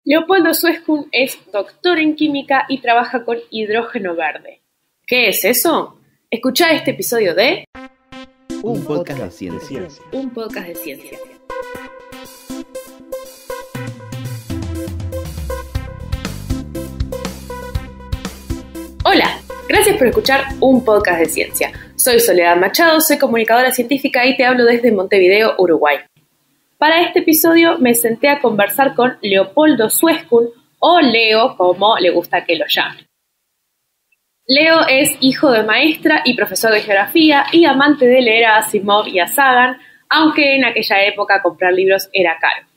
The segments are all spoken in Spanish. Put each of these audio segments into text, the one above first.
Leopoldo Suescun es doctor en química y trabaja con hidrógeno verde. ¿Qué es eso? Escuchá este episodio de Un podcast de ciencia. Un podcast de ciencia. Hola, gracias por escuchar un podcast de ciencia. Soy Soledad Machado, soy comunicadora científica y te hablo desde Montevideo, Uruguay. Para este episodio me senté a conversar con Leopoldo Suescun, o Leo, como le gusta que lo llamen. Leo es hijo de maestra y profesor de geografía y amante de leer a Asimov y a Sagan, aunque en aquella época comprar libros era caro.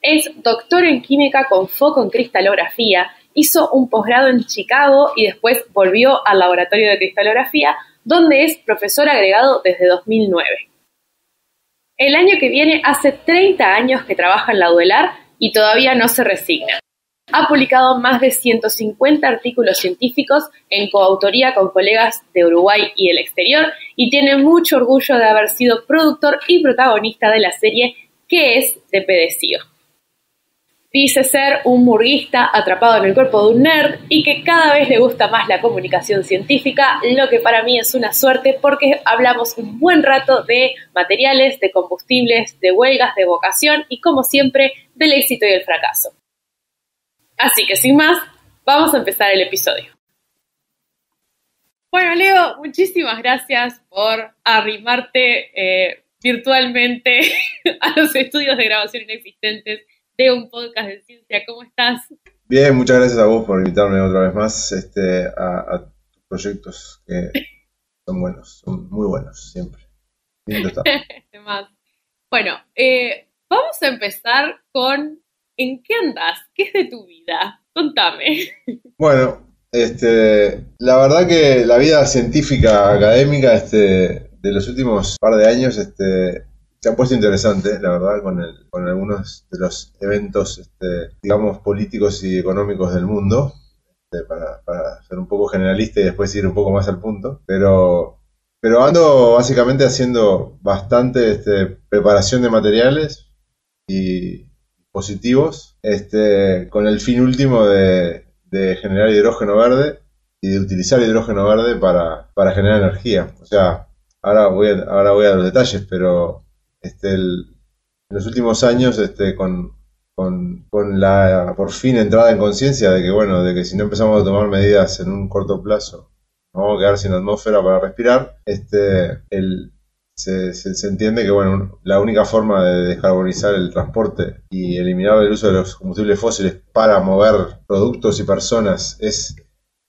Es doctor en química con foco en cristalografía, hizo un posgrado en Chicago y después volvió al laboratorio de cristalografía, donde es profesor agregado desde 2009. El año que viene hace 30 años que trabaja en la UDELAR y todavía no se resigna. Ha publicado más de 150 artículos científicos en coautoría con colegas de Uruguay y el exterior y tiene mucho orgullo de haber sido productor y protagonista de la serie ¿Qué es? De Pedecío. Dice ser un murguista atrapado en el cuerpo de un nerd y que cada vez le gusta más la comunicación científica, lo que para mí es una suerte porque hablamos un buen rato de materiales, de combustibles, de huelgas, de vocación y, como siempre, del éxito y el fracaso. Así que sin más, vamos a empezar el episodio. Bueno, Leo, muchísimas gracias por arrimarte virtualmente a los estudios de grabación inexistentes de un podcast de ciencia. ¿Cómo estás? Bien, muchas gracias a vos por invitarme otra vez más a tus proyectos que son buenos, son muy buenos siempre. Lindo estar. Bueno, vamos a empezar con ¿en qué andás? ¿Qué es de tu vida? Contame. Bueno, la verdad que la vida científica académica de los últimos par de años se ha puesto interesante, la verdad, con algunos de los eventos, digamos, políticos y económicos del mundo, para ser un poco generalista y después ir un poco más al punto. Pero ando básicamente haciendo bastante preparación de materiales y positivos, con el fin último de generar hidrógeno verde y de utilizar hidrógeno verde para generar energía. O sea, ahora voy a los detalles, pero en los últimos años, con la por fin entrada en conciencia de que si no empezamos a tomar medidas en un corto plazo, nos vamos a quedar sin atmósfera para respirar, se entiende que la única forma de descarbonizar el transporte y eliminar el uso de los combustibles fósiles para mover productos y personas es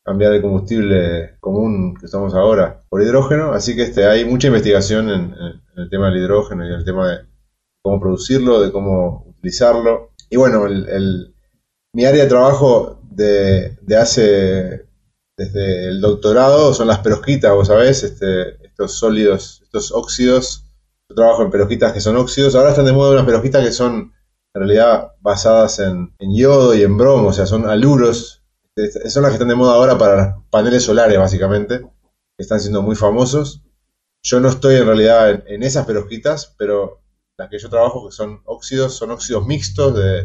cambiar el combustible común que usamos ahora por hidrógeno, así que hay mucha investigación en el tema del hidrógeno y en el tema de cómo producirlo, de cómo utilizarlo. Y bueno, mi área de trabajo desde el doctorado son las perovskitas, vos sabés, estos sólidos, estos óxidos. Yo trabajo en perovskitas que son óxidos. Ahora están de moda unas perovskitas que son en realidad basadas en yodo y en bromo, o sea, son aluros. Son las que están de moda ahora para los paneles solares, básicamente, que están siendo muy famosos. Yo no estoy en realidad en esas perovskitas, pero las que yo trabajo, que son óxidos mixtos de,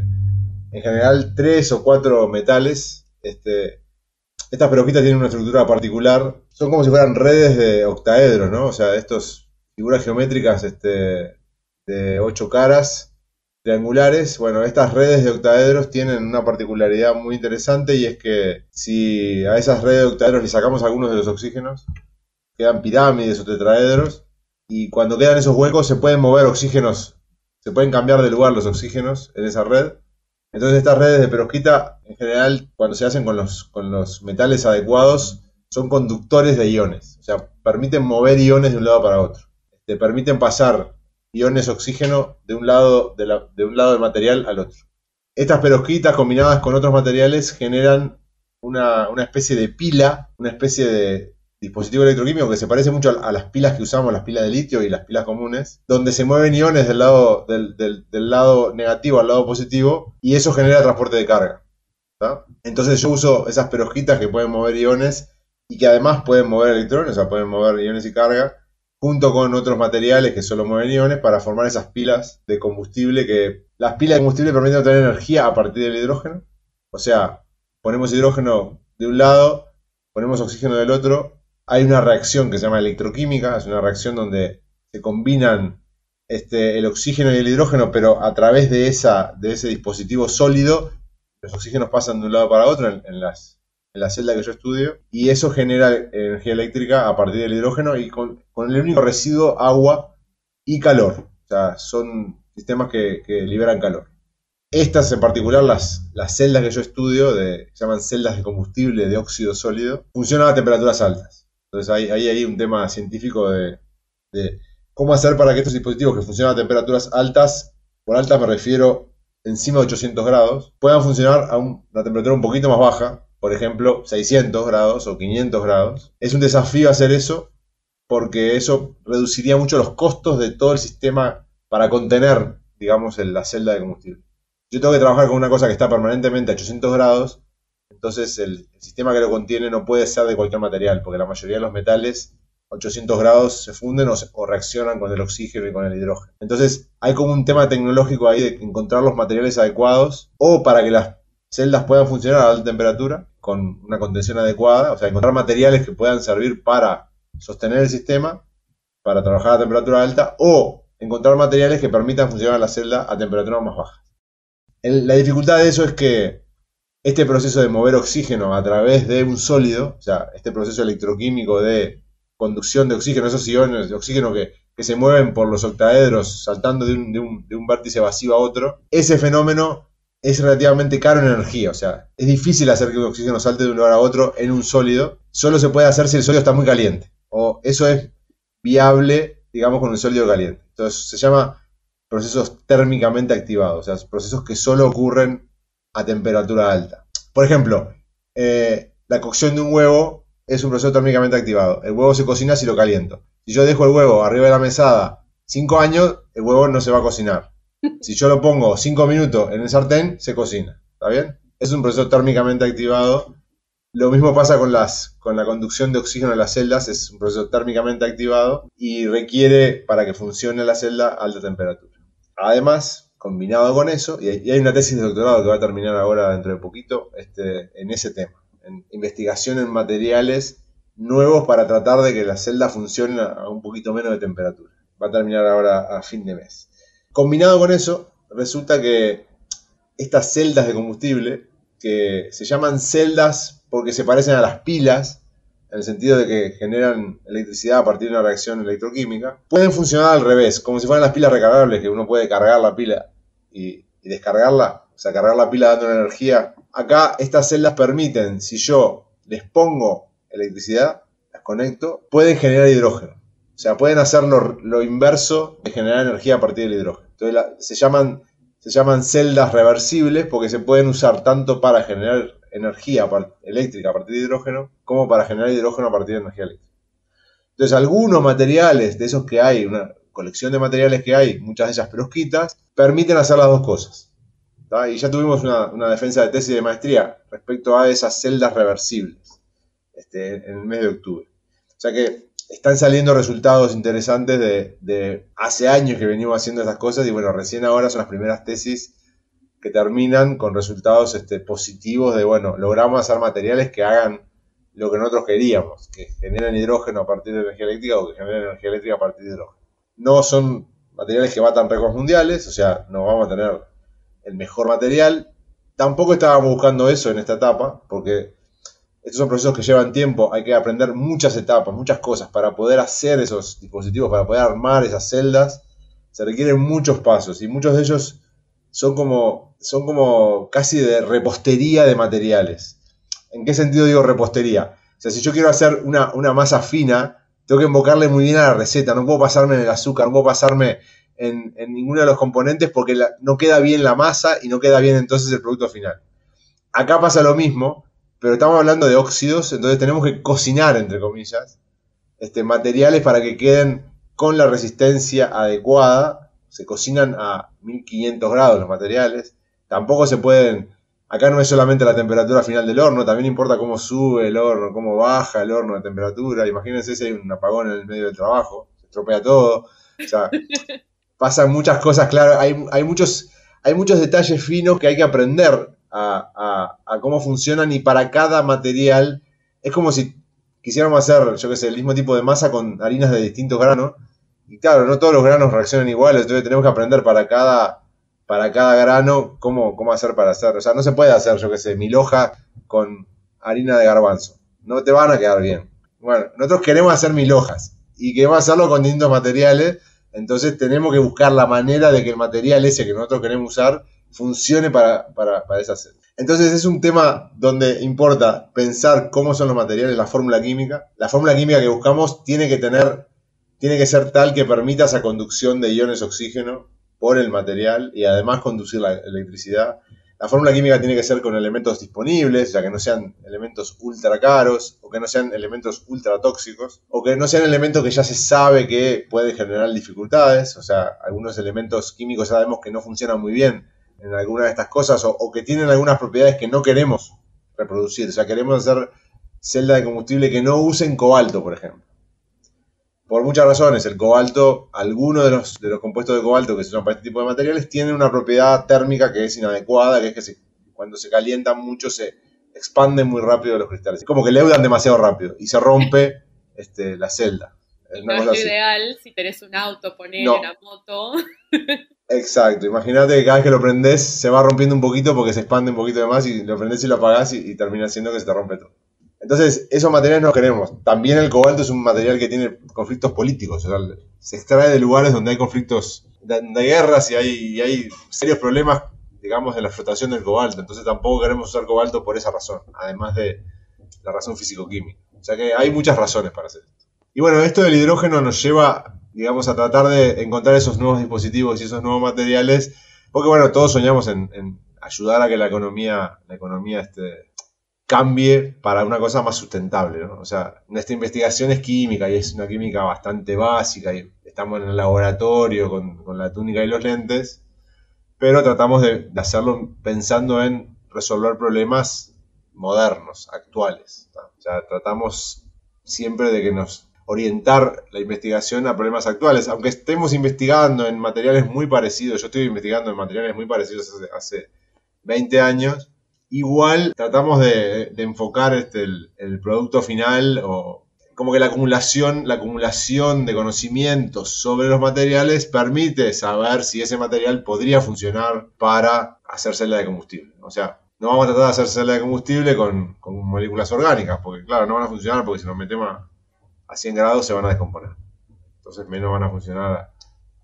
en general, 3 o 4 metales. Estas perovskitas tienen una estructura particular, son como si fueran redes de octaedros, ¿no? O sea, estas figuras geométricas de 8 caras, triangulares. Bueno, estas redes de octaedros tienen una particularidad muy interesante y es que si a esas redes de octaedros le sacamos algunos de los oxígenos, quedan pirámides o tetraedros, y cuando quedan esos huecos se pueden mover oxígenos, se pueden cambiar de lugar los oxígenos en esa red. Entonces estas redes de perovskita, en general, cuando se hacen con los metales adecuados, son conductores de iones, o sea, permiten mover iones de un lado para otro, permiten pasar iones oxígeno de un lado del material al otro. Estas perovskitas combinadas con otros materiales generan una especie de pila, una especie de dispositivo electroquímico que se parece mucho a las pilas que usamos, las pilas de litio y las pilas comunes, donde se mueven iones del lado negativo al lado positivo, y eso genera transporte de carga, ¿tá? Entonces yo uso esas perovskitas que pueden mover iones y que además pueden mover electrones, o sea, pueden mover iones y carga, junto con otros materiales que solo mueven iones para formar esas pilas de combustible que Las pilas de combustible permiten obtener energía a partir del hidrógeno. O sea, ponemos hidrógeno de un lado, ponemos oxígeno del otro. Hay una reacción que se llama electroquímica, es una reacción donde se combinan el oxígeno y el hidrógeno, pero a través de ese dispositivo sólido, los oxígenos pasan de un lado para otro en la celda que yo estudio, y eso genera energía eléctrica a partir del hidrógeno y con el único residuo agua y calor. O sea, son sistemas que liberan calor. Estas en particular, las celdas que yo estudio, se llaman celdas de combustible de óxido sólido, funcionan a temperaturas altas. Entonces ahí hay un tema científico de cómo hacer para que estos dispositivos que funcionan a temperaturas altas, por altas me refiero encima de 800 grados, puedan funcionar a una temperatura un poquito más baja, por ejemplo 600 grados o 500 grados. Es un desafío hacer eso porque eso reduciría mucho los costos de todo el sistema para contener, digamos, la celda de combustible. Yo tengo que trabajar con una cosa que está permanentemente a 800 grados, entonces el sistema que lo contiene no puede ser de cualquier material, porque la mayoría de los metales a 800 grados se funden o reaccionan con el oxígeno y con el hidrógeno. Entonces hay como un tema tecnológico ahí de encontrar los materiales adecuados o para que las celdas puedan funcionar a alta temperatura con una contención adecuada, o sea, encontrar materiales que puedan servir para sostener el sistema, para trabajar a temperatura alta, o encontrar materiales que permitan funcionar la celda a temperaturas más bajas. La dificultad de eso es que este proceso de mover oxígeno a través de un sólido, o sea, este proceso electroquímico de conducción de oxígeno, esos iones de oxígeno que se mueven por los octaedros saltando de un vértice vacío a otro, ese fenómeno es relativamente caro en energía, o sea, es difícil hacer que un oxígeno salte de un lugar a otro en un sólido, solo se puede hacer si el sólido está muy caliente, o eso es viable, digamos, con un sólido caliente. Entonces se llama procesos térmicamente activados, o sea, procesos que solo ocurren a temperatura alta. Por ejemplo, la cocción de un huevo es un proceso térmicamente activado. El huevo se cocina si lo caliento. Si yo dejo el huevo arriba de la mesada 5 años, el huevo no se va a cocinar. Si yo lo pongo 5 minutos en el sartén, se cocina. ¿Está bien? Es un proceso térmicamente activado. Lo mismo pasa con la conducción de oxígeno en las celdas. Es un proceso térmicamente activado y requiere, para que funcione la celda, alta temperatura. Además, combinado con eso, y hay una tesis de doctorado que va a terminar ahora dentro de poquito en ese tema, en investigación en materiales nuevos para tratar de que las celdas funcionen a un poquito menos de temperatura. Va a terminar ahora a fin de mes. Combinado con eso, resulta que estas celdas de combustible, que se llaman celdas porque se parecen a las pilas, en el sentido de que generan electricidad a partir de una reacción electroquímica, pueden funcionar al revés, como si fueran las pilas recargables, que uno puede cargar la pila y descargarla, o sea, cargar la pila dando una energía. Acá estas celdas permiten, si yo les pongo electricidad, las conecto, pueden generar hidrógeno. O sea, pueden hacer lo inverso de generar energía a partir del hidrógeno. Entonces se llaman celdas reversibles porque se pueden usar tanto para generar energía eléctrica a partir de hidrógeno como para generar hidrógeno a partir de energía eléctrica. Entonces algunos materiales de esos que hay, una colección de materiales que hay, muchas de ellas perovskitas, permiten hacer las dos cosas. ¿Tá? Y ya tuvimos una defensa de tesis de maestría respecto a esas celdas reversibles en el mes de octubre. O sea que están saliendo resultados interesantes de hace años que venimos haciendo estas cosas y bueno, recién ahora son las primeras tesis que terminan con resultados positivos de, bueno, logramos hacer materiales que hagan lo que nosotros queríamos, que generen hidrógeno a partir de energía eléctrica o que generen energía eléctrica a partir de hidrógeno. No son materiales que batan récords mundiales, o sea, no vamos a tener el mejor material. Tampoco estábamos buscando eso en esta etapa, porque estos son procesos que llevan tiempo, hay que aprender muchas etapas, muchas cosas para poder hacer esos dispositivos, para poder armar esas celdas. Se requieren muchos pasos y muchos de ellos son como casi de repostería de materiales. ¿En qué sentido digo repostería? O sea, si yo quiero hacer una masa fina, tengo que invocarle muy bien a la receta, no puedo pasarme en el azúcar, no puedo pasarme en ninguno de los componentes porque no queda bien la masa y no queda bien entonces el producto final. Acá pasa lo mismo, pero estamos hablando de óxidos, entonces tenemos que cocinar, entre comillas, materiales para que queden con la resistencia adecuada. Se cocinan a 1500 grados los materiales. Tampoco se pueden... Acá no es solamente la temperatura final del horno, también importa cómo sube el horno, cómo baja el horno de temperatura. Imagínense si hay un apagón en el medio del trabajo, se estropea todo. O sea, pasan muchas cosas, claro. Hay hay muchos detalles finos que hay que aprender a cómo funcionan, y para cada material es como si quisiéramos hacer, yo qué sé, el mismo tipo de masa con harinas de distintos granos, y claro, no todos los granos reaccionan iguales, entonces tenemos que aprender para cada grano cómo hacer para hacer. O sea, no se puede hacer, yo qué sé, 1000 hojas con harina de garbanzo, no te van a quedar bien. Bueno, nosotros queremos hacer 1000 hojas y queremos hacerlo con distintos materiales, entonces tenemos que buscar la manera de que el material ese que nosotros queremos usar funcione para esa celda. Entonces es un tema donde importa pensar cómo son los materiales, la fórmula química. La fórmula química que buscamos tiene que ser tal que permita esa conducción de iones oxígeno por el material y además conducir la electricidad. La fórmula química tiene que ser con elementos disponibles, o sea, que no sean elementos ultra caros, o que no sean elementos ultra tóxicos, o que no sean elementos que ya se sabe que pueden generar dificultades. O sea, algunos elementos químicos sabemos que no funcionan muy bien en alguna de estas cosas, o que tienen algunas propiedades que no queremos reproducir. O sea, queremos hacer celdas de combustible que no usen cobalto, por ejemplo. Por muchas razones, el cobalto, algunos de los compuestos de cobalto que se usan para este tipo de materiales tienen una propiedad térmica que es inadecuada, que es que cuando se calientan mucho se expanden muy rápido los cristales. Es como que leudan demasiado rápido y se rompe la celda. Es una cosa ideal si tenés un auto, poner una moto. Exacto, imagínate que cada vez que lo prendés se va rompiendo un poquito porque se expande un poquito de más, y lo prendés y lo apagás y termina siendo que se te rompe todo. Entonces, esos materiales no los queremos. También el cobalto es un material que tiene conflictos políticos. O sea, se extrae de lugares donde hay conflictos, donde hay guerras y hay serios problemas, digamos, de la explotación del cobalto. Entonces tampoco queremos usar cobalto por esa razón, además de la razón físico-química. O sea que hay muchas razones para hacer esto. Y bueno, esto del hidrógeno nos lleva, digamos, a tratar de encontrar esos nuevos dispositivos y esos nuevos materiales, porque bueno, todos soñamos en ayudar a que la economía cambie para una cosa más sustentable, ¿no? O sea, nuestra investigación es química y es una química bastante básica y estamos en el laboratorio con la túnica y los lentes, pero tratamos de hacerlo pensando en resolver problemas modernos, actuales, ¿no? O sea, tratamos siempre de que nos orientar la investigación a problemas actuales, aunque estemos investigando en materiales muy parecidos. Yo estoy investigando en materiales muy parecidos hace 20 años. Igual tratamos de enfocar el producto final, o como que la acumulación de conocimientos sobre los materiales permite saber si ese material podría funcionar para hacer celda de combustible. O sea, no vamos a tratar de hacer celda de combustible con moléculas orgánicas, porque claro, no van a funcionar, porque si nos metemos a 100 grados se van a descomponer. Entonces menos van a funcionar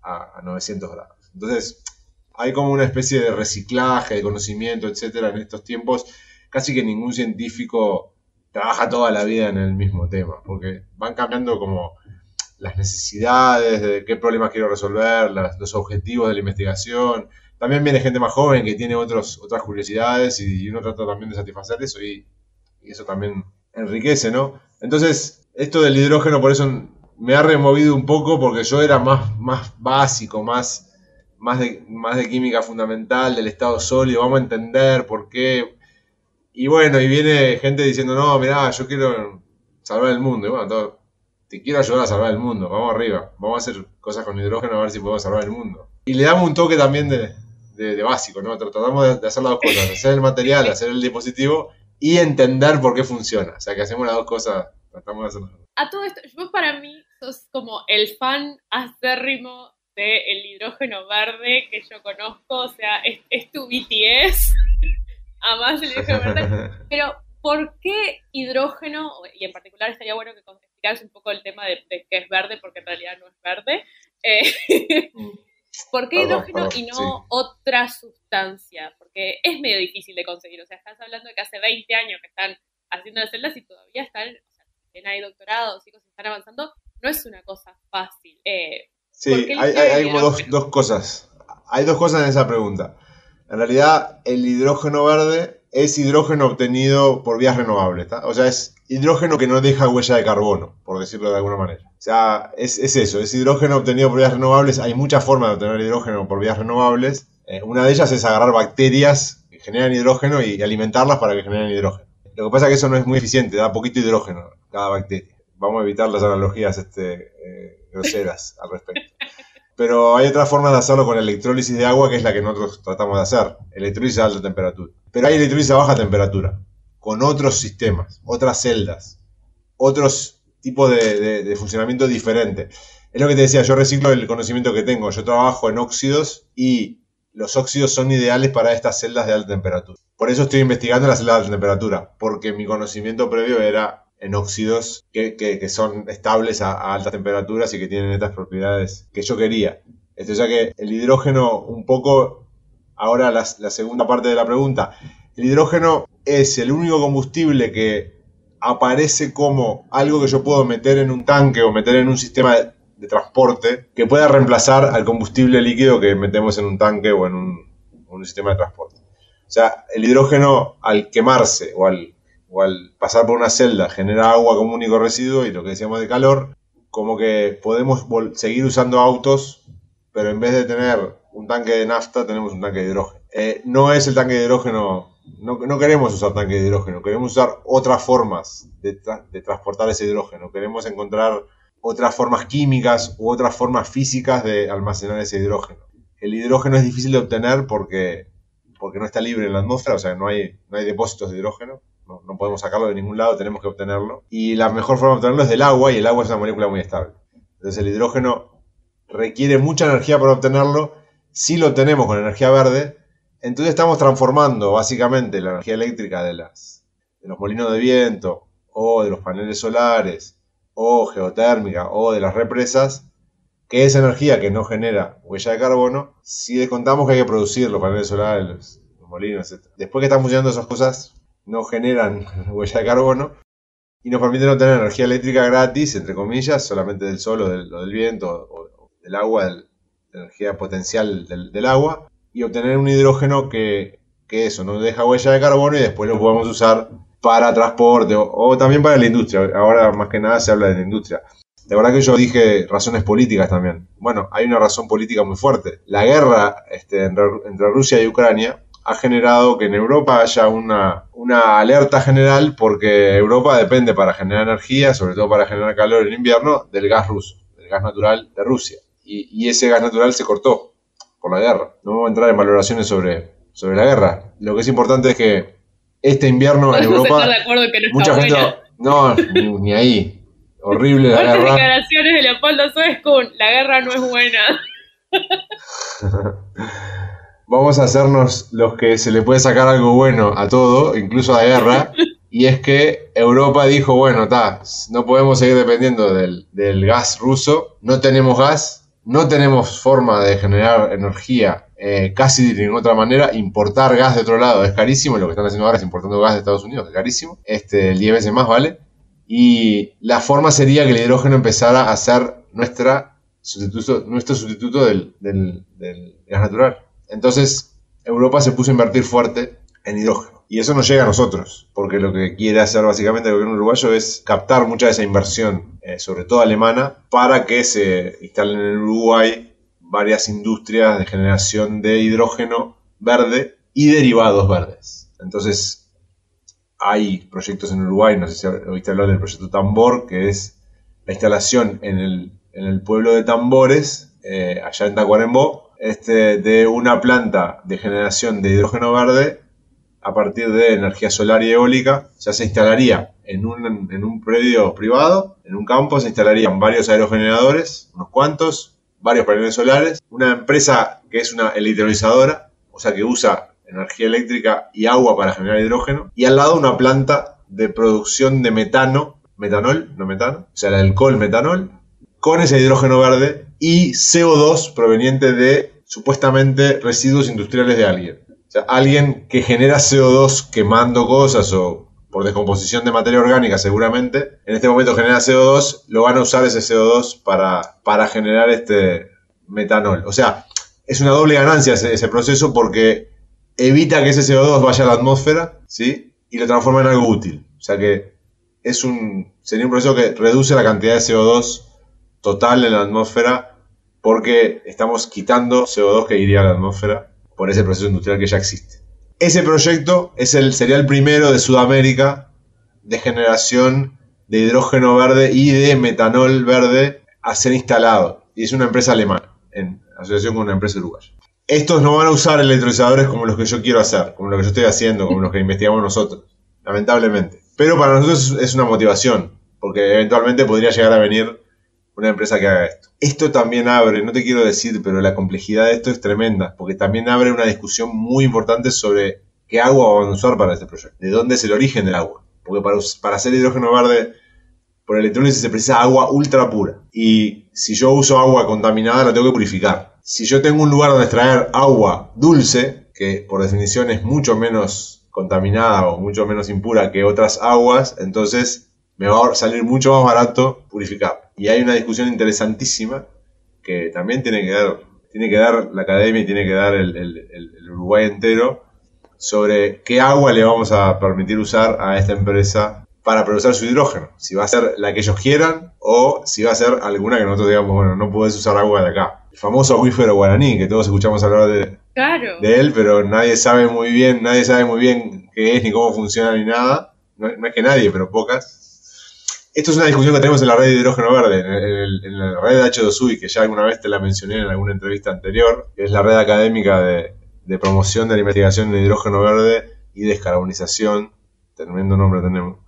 a 900 grados. Entonces hay como una especie de reciclaje de conocimiento, etcétera, en estos tiempos. Casi que ningún científico trabaja toda la vida en el mismo tema, porque van cambiando como las necesidades de qué problemas quiero resolver, los objetivos de la investigación. También viene gente más joven que tiene otras curiosidades, y uno trata también de satisfacer eso, y eso también enriquece, ¿no? Entonces, esto del hidrógeno por eso me ha removido un poco, porque yo era más básico, más de química fundamental, del estado sólido, vamos a entender por qué. Y bueno, y viene gente diciendo, no, mirá, yo quiero salvar el mundo. Y bueno, te quiero ayudar a salvar el mundo, vamos arriba, vamos a hacer cosas con hidrógeno a ver si podemos salvar el mundo. Y le damos un toque también de básico, ¿no? Tratamos de hacer las dos cosas, hacer el material, hacer el dispositivo y entender por qué funciona. O sea, que hacemos las dos cosas, tratamos de hacerlo. A todo esto, vos para mí sos como el fan acérrimo del hidrógeno verde que yo conozco, o sea, es tu BTS, además el hidrógeno verde, pero ¿por qué hidrógeno? Y en particular estaría bueno que explicaras un poco el tema de que es verde, porque en realidad no es verde. ¿Por qué hidrógeno y no otra sustancia? Porque es medio difícil de conseguir, o sea, estás hablando de que hace 20 años que están haciendo las celdas y todavía están, o sea, hay doctorados y cosas que están avanzando, no es una cosa fácil. Sí, hay como dos cosas. Hay dos cosas en esa pregunta. En realidad, el hidrógeno verde es hidrógeno obtenido por vías renovables, ¿tá? O sea, es hidrógeno que no deja huella de carbono, por decirlo de alguna manera. O sea, es eso, es hidrógeno obtenido por vías renovables. Hay muchas formas de obtener hidrógeno por vías renovables. Una de ellas es agarrar bacterias que generan hidrógeno y alimentarlas para que generen hidrógeno. Lo que pasa es que eso no es muy eficiente, da poquito hidrógeno cada bacteria. Vamos a evitar las analogías groseras al respecto. Pero hay otras formas de hacerlo con electrólisis de agua, que es la que nosotros tratamos de hacer. Electrólisis a alta temperatura. Pero hay electrólisis a baja temperatura, con otros sistemas, otras celdas, otros tipos de funcionamiento diferentes. Es lo que te decía, yo reciclo el conocimiento que tengo. Yo trabajo en óxidos y los óxidos son ideales para estas celdas de alta temperatura. Por eso estoy investigando las celdas de alta temperatura, porque mi conocimiento previo era en óxidos que son estables a altas temperaturas y que tienen estas propiedades que yo quería. O sea que el hidrógeno, un poco, ahora la segunda parte de la pregunta, el hidrógeno es el único combustible que aparece como algo que yo puedo meter en un tanque o meter en un sistema de transporte que pueda reemplazar al combustible líquido que metemos en un tanque o en un sistema de transporte. O sea, el hidrógeno al quemarse o al pasar por una celda genera agua como único residuo y lo que decíamos de calor, como que podemos seguir usando autos, pero en vez de tener un tanque de nafta tenemos un tanque de hidrógeno. No es el tanque de hidrógeno, no queremos usar tanque de hidrógeno, queremos usar otras formas de transportar ese hidrógeno, queremos encontrar otras formas químicas u otras formas físicas de almacenar ese hidrógeno. El hidrógeno es difícil de obtener porque no está libre en la atmósfera, o sea, no hay depósitos de hidrógeno, no podemos sacarlo de ningún lado, tenemos que obtenerlo. Y la mejor forma de obtenerlo es del agua, y el agua es una molécula muy estable. Entonces el hidrógeno requiere mucha energía para obtenerlo. Si lo obtenemos con energía verde, entonces estamos transformando básicamente la energía eléctrica de los molinos de viento, o de los paneles solares, o geotérmica, o de las represas, que es energía que no genera huella de carbono, si descontamos que hay que producir los paneles solares, los molinos, etc. Después que están funcionando esas cosas, no generan huella de carbono y nos permiten obtener energía eléctrica gratis, entre comillas, solamente del sol o del viento o del agua, de la energía potencial del agua, y obtener un hidrógeno que eso no deja huella de carbono y después lo podemos usar para transporte o también para la industria. Ahora más que nada se habla de la industria. De verdad que yo dije razones políticas también. Bueno, hay una razón política muy fuerte. La guerra entre Rusia y Ucrania ha generado que en Europa haya una alerta general, porque Europa depende para generar energía, sobre todo para generar calor en invierno, del gas ruso, del gas natural de Rusia. Y ese gas natural se cortó por la guerra. No vamos a entrar en valoraciones sobre la guerra. Lo que es importante es que este invierno en Europa, de acuerdo que no mucha gente no, ni ahí. Horrible la guerra. Las declaraciones de Leopoldo Suescun, la guerra no es buena. Vamos a hacernos los que se le puede sacar algo bueno a todo, incluso a la guerra, y es que Europa dijo, bueno, no podemos seguir dependiendo del gas ruso, no tenemos gas, no tenemos forma de generar energía casi de ninguna otra manera, importar gas de otro lado es carísimo, lo que están haciendo ahora es importando gas de Estados Unidos, es carísimo, 10 veces más vale, y la forma sería que el hidrógeno empezara a ser nuestro sustituto del gas natural. Entonces Europa se puso a invertir fuerte en hidrógeno. Y eso nos llega a nosotros, porque lo que quiere hacer básicamente el gobierno uruguayo es captar mucha de esa inversión, sobre todo alemana, para que se instalen en Uruguay varias industrias de generación de hidrógeno verde y derivados verdes. Entonces hay proyectos en Uruguay, no sé si oíste hablar del proyecto Tambor, que es la instalación en el pueblo de Tambores, allá en Tacuarembó, de una planta de generación de hidrógeno verde a partir de energía solar y eólica. Ya se instalaría en un predio privado, en un campo, se instalarían varios aerogeneradores, unos cuantos, varios paneles solares, una empresa que es una electrolizadora, o sea que usa energía eléctrica y agua para generar hidrógeno, y al lado una planta de producción de metanol, o sea el alcohol metanol, con ese hidrógeno verde y CO2 proveniente de supuestamente residuos industriales de alguien. O sea, alguien que genera CO2 quemando cosas o por descomposición de materia orgánica seguramente, en este momento genera CO2, lo van a usar ese CO2 para generar este metanol. O sea, es una doble ganancia ese proceso, porque evita que ese CO2 vaya a la atmósfera, ¿sí? Y lo transforma en algo útil. O sea que sería un proceso que reduce la cantidad de CO2 total en la atmósfera, porque estamos quitando CO2 que iría a la atmósfera por ese proceso industrial que ya existe. Ese proyecto sería el primero de Sudamérica de generación de hidrógeno verde y de metanol verde a ser instalado. Y es una empresa alemana. en asociación con una empresa uruguaya. Estos no van a usar electrolizadores como los que yo quiero hacer, como lo que yo estoy haciendo, como los que investigamos nosotros, lamentablemente. Pero para nosotros es una motivación, porque eventualmente podría llegar a venir una empresa que haga esto. Esto también abre, no te quiero decir, pero la complejidad de esto es tremenda, porque también abre una discusión muy importante sobre qué agua van a usar para este proyecto, de dónde es el origen del agua. Porque para hacer hidrógeno verde por electrólisis se precisa agua ultra pura. Y si yo uso agua contaminada, la tengo que purificar. Si yo tengo un lugar donde extraer agua dulce, que por definición es mucho menos contaminada o mucho menos impura que otras aguas, entonces me va a salir mucho más barato purificar. Y hay una discusión interesantísima que también tiene que dar la academia y tiene que dar el Uruguay entero sobre qué agua le vamos a permitir usar a esta empresa para producir su hidrógeno. Si va a ser la que ellos quieran o si va a ser alguna que nosotros digamos, bueno, no podés usar agua de acá. El famoso acuífero guaraní, que todos escuchamos hablar de él, pero nadie sabe muy bien qué es ni cómo funciona ni nada. No es que nadie, pero pocas. Esto es una discusión que tenemos en la red de hidrógeno verde, en la red de H2UI, que ya alguna vez te la mencioné en alguna entrevista anterior, que es la red académica de promoción de la investigación en hidrógeno verde y descarbonización. Tremendo nombre tenemos.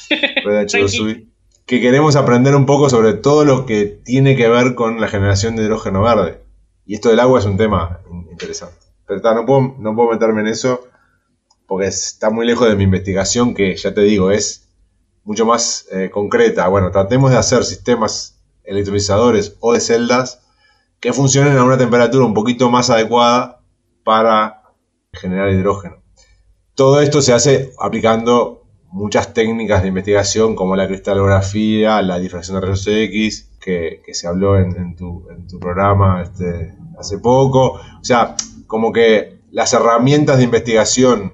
Red H2UI. Que queremos aprender un poco sobre todo lo que tiene que ver con la generación de hidrógeno verde. Y esto del agua es un tema interesante. Pero no puedo meterme en eso porque está muy lejos de mi investigación, que ya te digo, es mucho más concreta. Bueno, tratemos de hacer sistemas electrolizadores o de celdas que funcionen a una temperatura un poquito más adecuada para generar hidrógeno. Todo esto se hace aplicando muchas técnicas de investigación como la cristalografía, la difracción de rayos X, que se habló en tu programa hace poco. O sea, como que las herramientas de investigación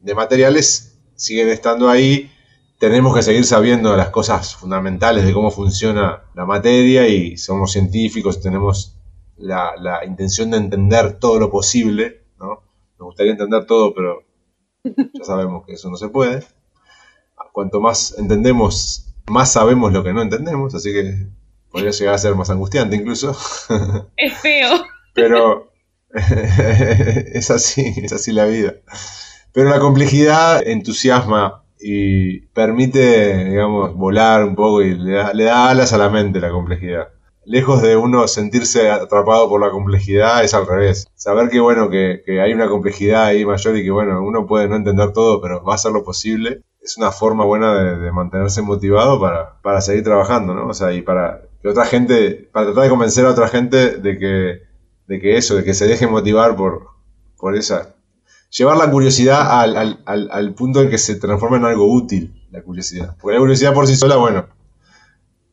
de materiales siguen estando ahí. Tenemos que seguir sabiendo las cosas fundamentales de cómo funciona la materia y somos científicos, tenemos la intención de entender todo lo posible, ¿no? Nos gustaría entender todo, pero ya sabemos que eso no se puede. Cuanto más entendemos, más sabemos lo que no entendemos, así que podría llegar a ser más angustiante incluso. Es feo. Pero es así la vida. Pero la complejidad entusiasma y permite, digamos, volar un poco y le da alas a la mente la complejidad. Lejos de uno sentirse atrapado por la complejidad, es al revés. Saber que, bueno, que hay una complejidad ahí mayor y que, bueno, uno puede no entender todo, pero va a hacer lo posible. Es una forma buena de mantenerse motivado para seguir trabajando, ¿no? O sea, y para que otra gente, para tratar de convencer a otra gente de que se deje motivar por esa. Llevar la curiosidad al punto en que se transforma en algo útil, la curiosidad. Porque la curiosidad por sí sola, bueno,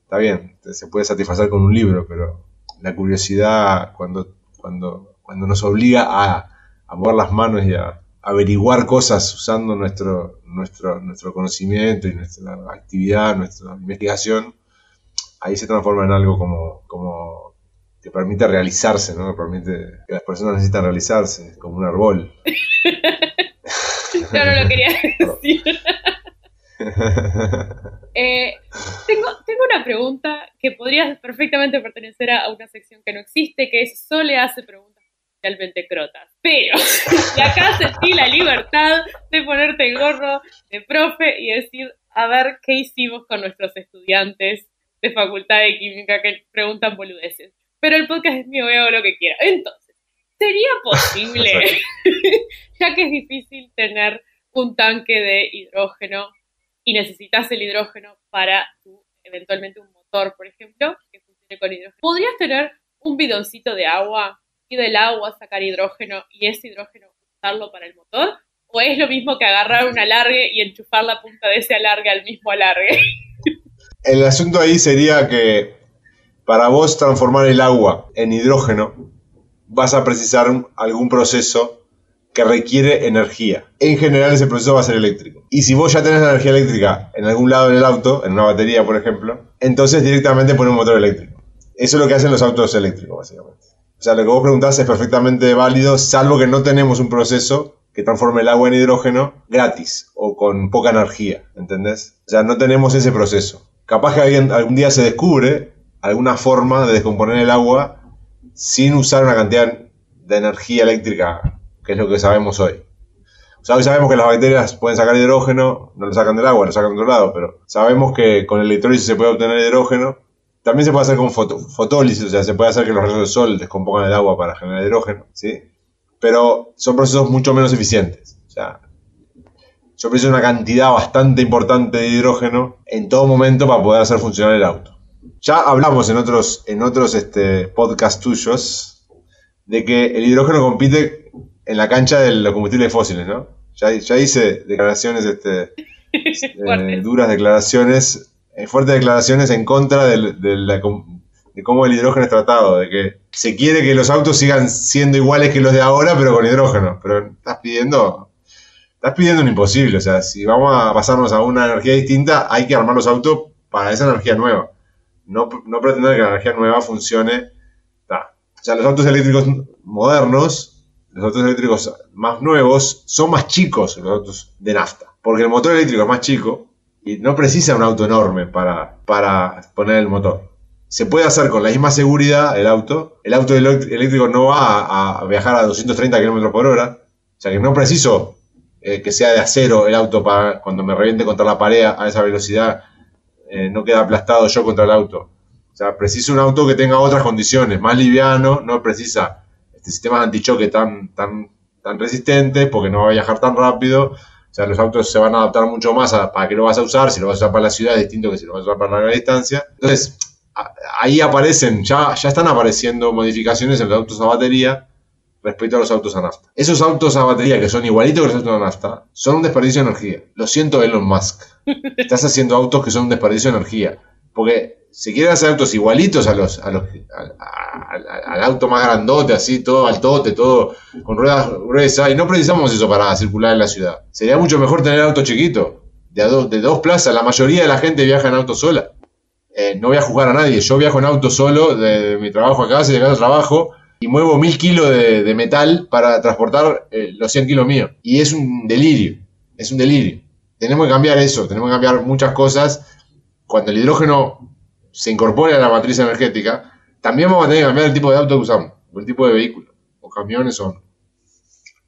está bien, se puede satisfacer con un libro, pero la curiosidad cuando nos obliga a mover las manos y a averiguar cosas usando nuestro conocimiento y nuestra actividad, nuestra investigación, ahí se transforma en algo como que permite realizarse, ¿no? Que permite que las personas necesitan realizarse, como un árbol. Yo no lo quería decir. Tengo una pregunta que podría perfectamente pertenecer a una sección que no existe, que es Sole hace preguntas realmente crotas. Pero y acá sentí la libertad de ponerte el gorro de profe y decir, a ver qué hicimos con nuestros estudiantes de Facultad de Química que preguntan boludeces. Pero el podcast es mío, hago lo que quiera. Entonces, ¿sería posible, ya que es difícil tener un tanque de hidrógeno y necesitas el hidrógeno para eventualmente un motor, por ejemplo, que funcione con hidrógeno, ¿podrías tener un bidoncito de agua y del agua sacar hidrógeno y ese hidrógeno usarlo para el motor? ¿O es lo mismo que agarrar un alargue y enchufar la punta de ese alargue al mismo alargue? El asunto ahí sería que para vos transformar el agua en hidrógeno vas a precisar algún proceso que requiere energía. En general ese proceso va a ser eléctrico. Y si vos ya tenés la energía eléctrica en algún lado del auto, en una batería por ejemplo, entonces directamente pones un motor eléctrico. Eso es lo que hacen los autos eléctricos básicamente. O sea, lo que vos preguntás es perfectamente válido, salvo que no tenemos un proceso que transforme el agua en hidrógeno gratis o con poca energía, ¿entendés? O sea, no tenemos ese proceso. Capaz que algún día se descubre alguna forma de descomponer el agua sin usar una cantidad de energía eléctrica, que es lo que sabemos hoy. O sea, hoy sabemos que las bacterias pueden sacar hidrógeno, no lo sacan del agua, lo sacan de otro lado, pero sabemos que con electrólisis se puede obtener hidrógeno. También se puede hacer con fotólisis, o sea, se puede hacer que los rayos del sol descompongan el agua para generar hidrógeno, ¿sí? Pero son procesos mucho menos eficientes. O sea, yo preciso una cantidad bastante importante de hidrógeno en todo momento para poder hacer funcionar el auto. Ya hablamos en otros podcasts tuyos de que el hidrógeno compite en la cancha de los combustibles fósiles, ¿no? Ya hice declaraciones, duras declaraciones, fuertes declaraciones en contra de cómo el hidrógeno es tratado, de que se quiere que los autos sigan siendo iguales que los de ahora, pero con hidrógeno. Pero estás pidiendo un imposible. O sea, si vamos a pasarnos a una energía distinta, hay que armar los autos para esa energía nueva. No pretender que la energía nueva funcione. O sea, los autos eléctricos modernos, los autos eléctricos más nuevos, son más chicos que los autos de nafta. Porque el motor eléctrico es más chico y no precisa un auto enorme para poner el motor. Se puede hacer con la misma seguridad el auto. El auto eléctrico no va a viajar a 230 km por hora. O sea que no preciso que sea de acero el auto para cuando me reviente contra la pared a esa velocidad. No queda aplastado yo contra el auto. O sea, preciso un auto que tenga otras condiciones, más liviano, no precisa sistemas antichoque tan resistentes porque no va a viajar tan rápido. O sea, los autos se van a adaptar mucho más para qué lo vas a usar. Si lo vas a usar para la ciudad es distinto que si lo vas a usar para larga distancia. Entonces, ahí ya están apareciendo modificaciones en los autos a batería respecto a los autos a nafta. Esos autos a batería que son igualitos que los autos a nafta son un desperdicio de energía. Lo siento, Elon Musk. Estás haciendo autos que son un desperdicio de energía. Porque si quieren hacer autos igualitos al auto más grandote, así, todo altote, todo con ruedas gruesas, y no precisamos eso para circular en la ciudad. Sería mucho mejor tener auto chiquito, de dos plazas. La mayoría de la gente viaja en auto sola. No voy a juzgar a nadie. Yo viajo en auto solo de mi trabajo a casa y de casa a trabajo y muevo 1000 kilos de metal para transportar los 100 kilos míos. Y es un delirio. Es un delirio. Tenemos que cambiar eso. Tenemos que cambiar muchas cosas. Cuando el hidrógeno se incorpore a la matriz energética, también vamos a tener que cambiar el tipo de auto que usamos, o el tipo de vehículo, o camiones o...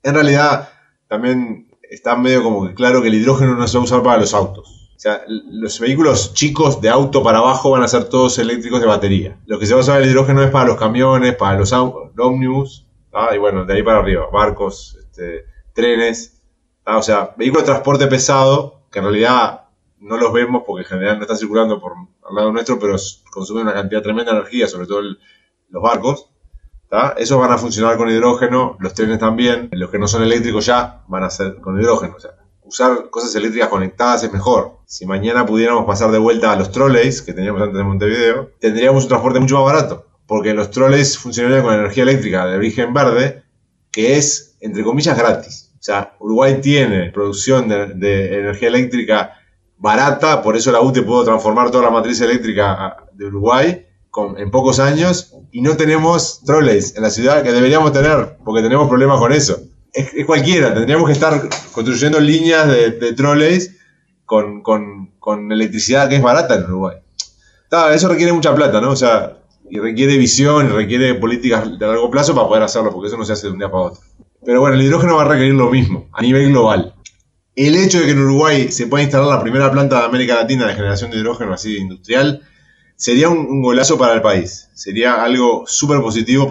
En realidad, también está medio como que claro que el hidrógeno no se va a usar para los autos. O sea, los vehículos chicos de auto para abajo van a ser todos eléctricos de batería. Lo que se va a usar el hidrógeno es para los camiones, para los ómnibus, y bueno, de ahí para arriba, barcos, trenes, o sea, vehículos de transporte pesado, que en realidad no los vemos porque en general no están circulando por al lado nuestro, pero consumen una cantidad tremenda de energía, sobre todo los barcos. Esos van a funcionar con hidrógeno, los trenes también, los que no son eléctricos ya van a ser con hidrógeno. O sea, usar cosas eléctricas conectadas es mejor. Si mañana pudiéramos pasar de vuelta a los trolleys que teníamos antes de Montevideo, tendríamos un transporte mucho más barato, porque los trolleys funcionarían con energía eléctrica de origen verde, que es, entre comillas, gratis. O sea, Uruguay tiene producción de energía eléctrica barata, por eso la UTE pudo transformar toda la matriz eléctrica de Uruguay en pocos años, y no tenemos trolleys en la ciudad que deberíamos tener, porque tenemos problemas con eso. Es cualquiera, tendríamos que estar construyendo líneas de trolleys con electricidad que es barata en Uruguay. Eso requiere mucha plata, ¿no? O sea, y requiere visión, y requiere políticas de largo plazo para poder hacerlo, porque eso no se hace de un día para otro. Pero bueno, el hidrógeno va a requerir lo mismo, a nivel global. El hecho de que en Uruguay se pueda instalar la primera planta de América Latina de generación de hidrógeno así industrial sería un golazo para el país. Sería algo súper positivo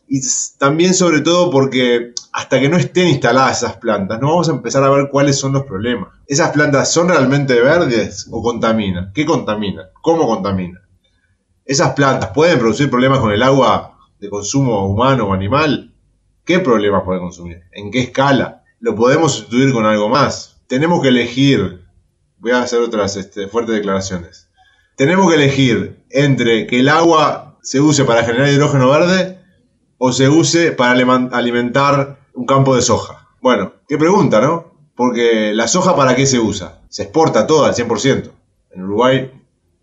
y también sobre todo porque hasta que no estén instaladas esas plantas no vamos a empezar a ver cuáles son los problemas. ¿Esas plantas son realmente verdes o contaminan? ¿Qué contaminan? ¿Cómo contaminan? ¿Esas plantas pueden producir problemas con el agua de consumo humano o animal? ¿Qué problemas pueden consumir? ¿En qué escala? ¿Lo podemos sustituir con algo más? Tenemos que elegir, voy a hacer otras fuertes declaraciones, tenemos que elegir entre que el agua se use para generar hidrógeno verde o se use para alimentar un campo de soja. Bueno, qué pregunta, ¿no? Porque la soja, ¿para qué se usa? Se exporta toda al 100%. En Uruguay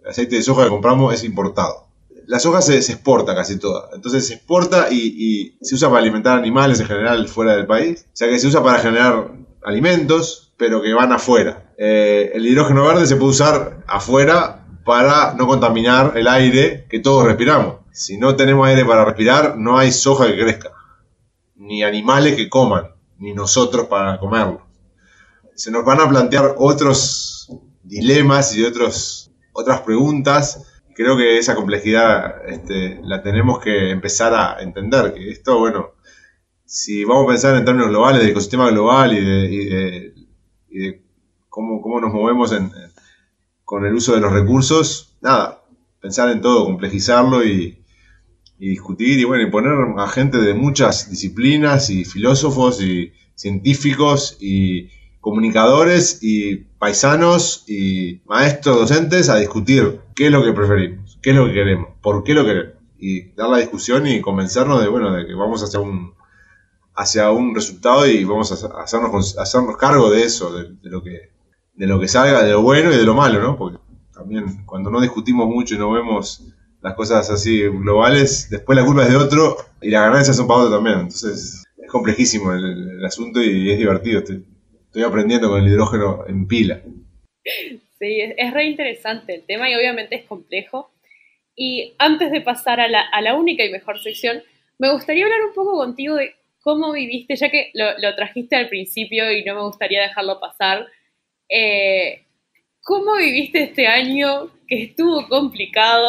el aceite de soja que compramos es importado. La soja se exporta casi toda. Entonces se exporta y se usa para alimentar animales en general fuera del país. O sea que se usa para generar alimentos, pero que van afuera. El hidrógeno verde se puede usar afuera para no contaminar el aire que todos respiramos. Si no tenemos aire para respirar, no hay soja que crezca, ni animales que coman, ni nosotros para comerlo. Se nos van a plantear otros dilemas y otras preguntas. Creo que esa complejidad la tenemos que empezar a entender, que esto, bueno, si vamos a pensar en términos globales, del ecosistema global y de cómo nos movemos con el uso de los recursos, nada, pensar en todo, complejizarlo y discutir y bueno, y poner a gente de muchas disciplinas y filósofos y científicos y comunicadores y paisanos y maestros docentes a discutir qué es lo que preferimos, qué es lo que queremos, por qué lo queremos y dar la discusión y convencernos de que vamos hacia un resultado y vamos a hacernos cargo de eso, de lo que salga, de lo bueno y de lo malo, ¿no? Porque también cuando no discutimos mucho y no vemos las cosas así globales, después la culpa es de otro y las ganancias son para otro también. Entonces es complejísimo el asunto y es divertido. Estoy aprendiendo con el hidrógeno en pila. Sí, es re interesante el tema y obviamente es complejo. Y antes de pasar a la única y mejor sección, me gustaría hablar un poco contigo de cómo viviste, ya que lo trajiste al principio y no me gustaría dejarlo pasar. ¿Cómo viviste este año que estuvo complicado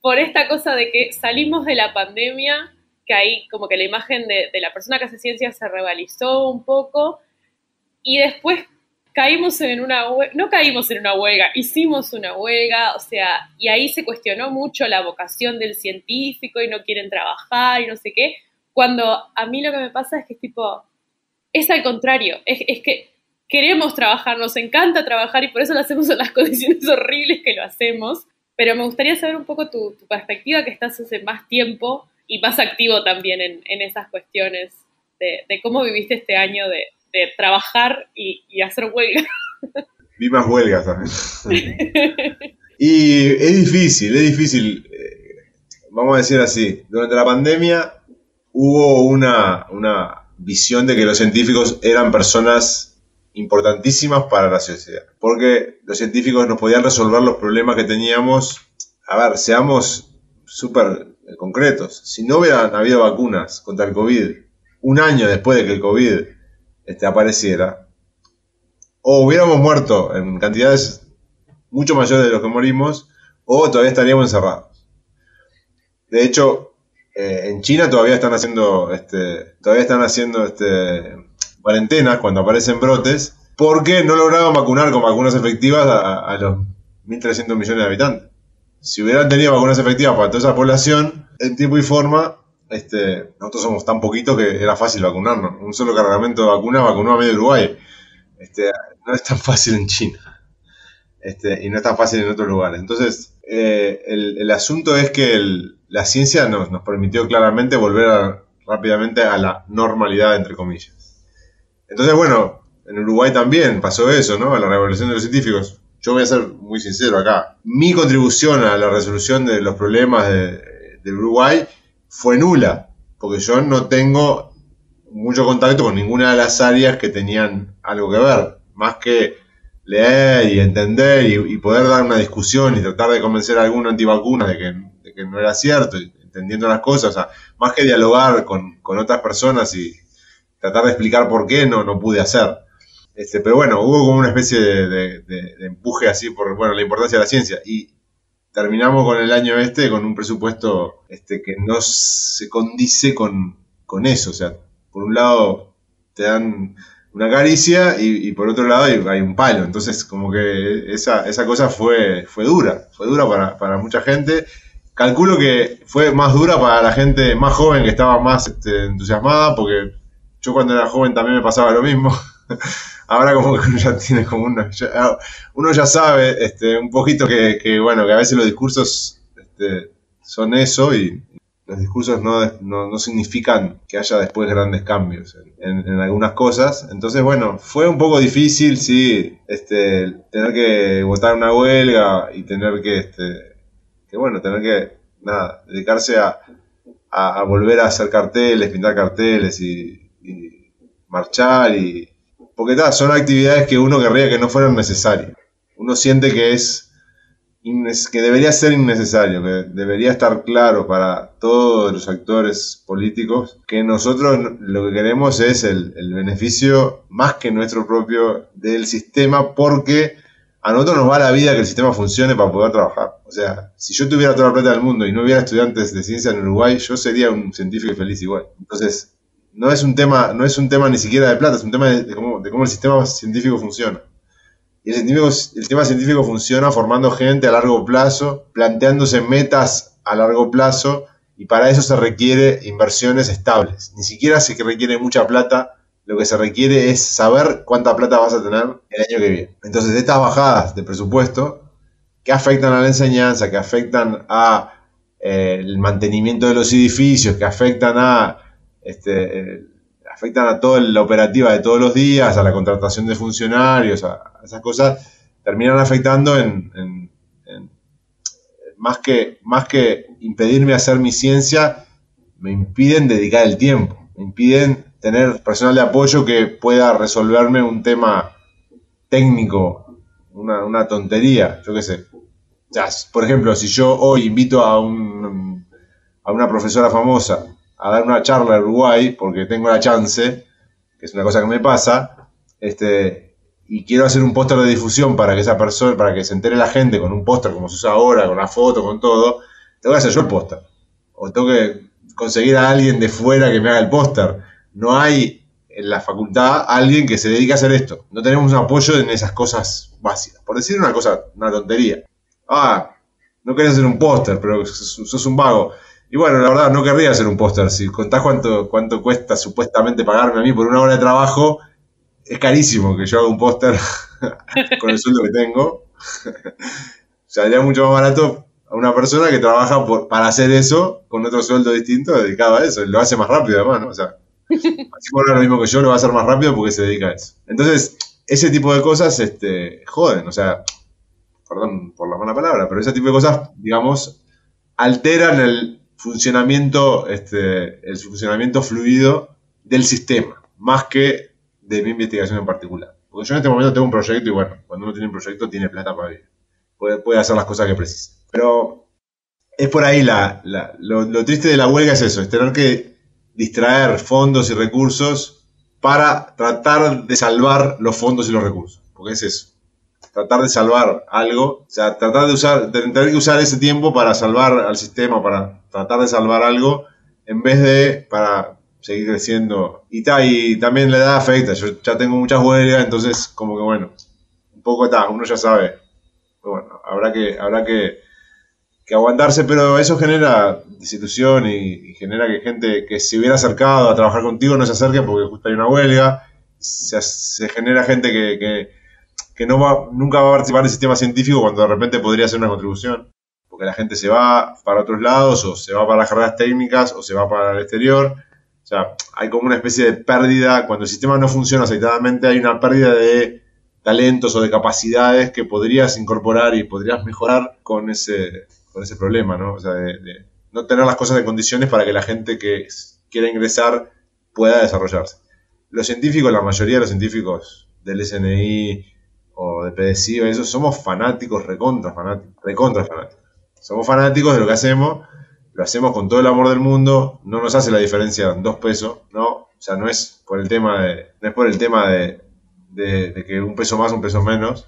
por esta cosa de que salimos de la pandemia, que ahí como que la imagen de la persona que hace ciencia se revalorizó un poco y después caímos en no caímos en una huelga, hicimos una huelga, o sea, y ahí se cuestionó mucho la vocación del científico y no quieren trabajar y no sé qué, cuando a mí lo que me pasa es que es al contrario, es que queremos trabajar, nos encanta trabajar y por eso lo hacemos en las condiciones horribles que lo hacemos, pero me gustaría saber un poco tu perspectiva, que estás hace más tiempo y más activo también en esas cuestiones de cómo viviste este año de trabajar y hacer huelga. Vi más huelgas también. Y es difícil, vamos a decir así, durante la pandemia hubo una visión de que los científicos eran personas importantísimas para la sociedad, porque los científicos nos podían resolver los problemas que teníamos. A ver, seamos súper concretos, si no hubieran habido vacunas contra el COVID un año después de que el COVID apareciera, o hubiéramos muerto en cantidades mucho mayores de lo que morimos, o todavía estaríamos encerrados. De hecho, en China todavía están haciendo cuarentenas cuando aparecen brotes, porque no lograban vacunar con vacunas efectivas a los 1.300 millones de habitantes. Si hubieran tenido vacunas efectivas para toda esa población, en tiempo y forma, nosotros somos tan poquitos que era fácil vacunarnos. Un solo cargamento de vacunas vacunó a medio Uruguay. No es tan fácil en China. Y no es tan fácil en otros lugares. Entonces, el asunto es que la ciencia nos permitió claramente volver rápidamente a la normalidad, entre comillas. Entonces, bueno, en Uruguay también pasó eso, ¿no? A la revolución de los científicos. Yo voy a ser muy sincero acá. Mi contribución a la resolución de los problemas de Uruguay fue nula, porque yo no tengo mucho contacto con ninguna de las áreas que tenían algo que ver, más que leer y entender y poder dar una discusión y tratar de convencer a algún antivacuna de que no era cierto, entendiendo las cosas, o sea, más que dialogar con otras personas y tratar de explicar por qué no pude hacer. Pero bueno, hubo como una especie de empuje así por la importancia de la ciencia. Y terminamos con el año con un presupuesto que no se condice con eso. O sea, por un lado te dan una caricia y por otro lado hay un palo. Entonces como que esa cosa fue dura para mucha gente. Calculo que fue más dura para la gente más joven, que estaba más entusiasmada, porque yo cuando era joven también me pasaba lo mismo. Ahora como que uno ya tiene como uno ya sabe un poquito que a veces los discursos son eso, y los discursos no significan que haya después grandes cambios en algunas cosas. Entonces, bueno, fue un poco difícil, sí, tener que votar una huelga y tener que dedicarse a volver a hacer carteles, pintar carteles y marchar, porque son actividades que uno querría que no fueran necesarias. Uno siente que es que debería ser innecesario, que debería estar claro para todos los actores políticos que nosotros lo que queremos es el beneficio más que nuestro propio del sistema, porque a nosotros nos va la vida que el sistema funcione para poder trabajar. O sea, si yo tuviera toda la plata del mundo y no hubiera estudiantes de ciencia en Uruguay, yo sería un científico feliz igual. Entonces, no es un tema ni siquiera de plata, es un tema de cómo el sistema científico funciona. Y el tema científico funciona formando gente a largo plazo, planteándose metas a largo plazo, y para eso se requiere inversiones estables. Ni siquiera se requiere mucha plata, lo que se requiere es saber cuánta plata vas a tener el año que viene. Entonces, estas bajadas de presupuesto que afectan a la enseñanza, que afectan a el mantenimiento de los edificios, que afectan a toda la operativa de todos los días, a la contratación de funcionarios, a esas cosas, terminan afectando más que impedirme hacer mi ciencia, me impiden dedicar el tiempo, me impiden tener personal de apoyo que pueda resolverme un tema técnico, una tontería, yo qué sé. Ya, por ejemplo, si yo hoy invito a una profesora famosa a dar una charla en Uruguay, porque tengo la chance, que es una cosa que me pasa, y quiero hacer un póster de difusión para que esa persona, para que se entere la gente con un póster como se usa ahora, con la foto, con todo, tengo que hacer yo el póster. O tengo que conseguir a alguien de fuera que me haga el póster. No hay en la facultad alguien que se dedique a hacer esto. No tenemos un apoyo en esas cosas básicas. Por decir una tontería. No querés hacer un póster, pero sos un vago. Y bueno, la verdad, no querría hacer un póster. Si contás cuánto cuesta supuestamente pagarme a mí por una hora de trabajo, es carísimo que yo haga un póster con el sueldo que tengo. Sería mucho más barato a una persona que trabaja para hacer eso con otro sueldo distinto dedicado a eso. Lo hace más rápido además, ¿no? O sea, así como lo mismo que yo, lo va a hacer más rápido porque se dedica a eso. Entonces, ese tipo de cosas joden. O sea, perdón por la mala palabra, pero ese tipo de cosas, digamos, alteran el funcionamiento fluido del sistema, más que de mi investigación en particular. Porque yo en este momento tengo un proyecto y bueno, cuando uno tiene un proyecto tiene plata para vivir. Puede hacer las cosas que precisa. Pero es por ahí lo triste de la huelga es eso, es tener que distraer fondos y recursos para tratar de salvar los fondos y los recursos. Porque es eso. Tratar de salvar algo, o sea, tener que usar ese tiempo para salvar al sistema, para tratar de salvar algo, en vez de para seguir creciendo. Y también la edad afecta, yo ya tengo muchas huelgas, entonces como que bueno, un poco uno ya sabe. Pero bueno, habrá que aguantarse, pero eso genera desilusión y genera que gente que se hubiera acercado a trabajar contigo no se acerque porque justo hay una huelga, se genera gente que nunca va a participar del sistema científico cuando de repente podría hacer una contribución, porque la gente se va para otros lados, o se va para las carreras técnicas, o se va para el exterior. O sea, hay como una especie de pérdida, cuando el sistema no funciona aceitadamente, hay una pérdida de talentos o de capacidades que podrías incorporar y podrías mejorar con ese problema, ¿no? O sea, de no tener las cosas en condiciones para que la gente que quiera ingresar pueda desarrollarse. Los científicos, la mayoría de los científicos del SNI o de PDCI o eso, somos fanáticos, recontra fanáticos. Somos fanáticos de lo que hacemos, lo hacemos con todo el amor del mundo, no nos hace la diferencia 2 pesos, ¿no? O sea, no es por el tema de que un peso más, un peso menos,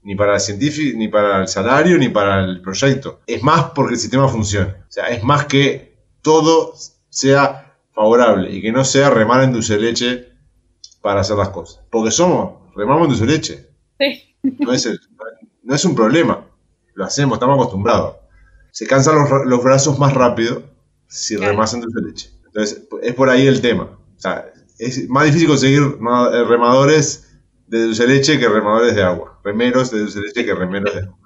ni para el científico, ni para el salario, ni para el proyecto. Es más porque el sistema funcione. O sea, es más que todo sea favorable y que no sea remar en dulce de leche para hacer las cosas. Porque remamos en dulce de leche. Sí. No es un problema. Lo hacemos, estamos acostumbrados. Se cansan los brazos más rápido si remas en dulce de leche. Entonces, es por ahí el tema. O sea, es más difícil conseguir remadores de dulce de leche que remadores de agua. Remeros de dulce de leche que remeros de agua.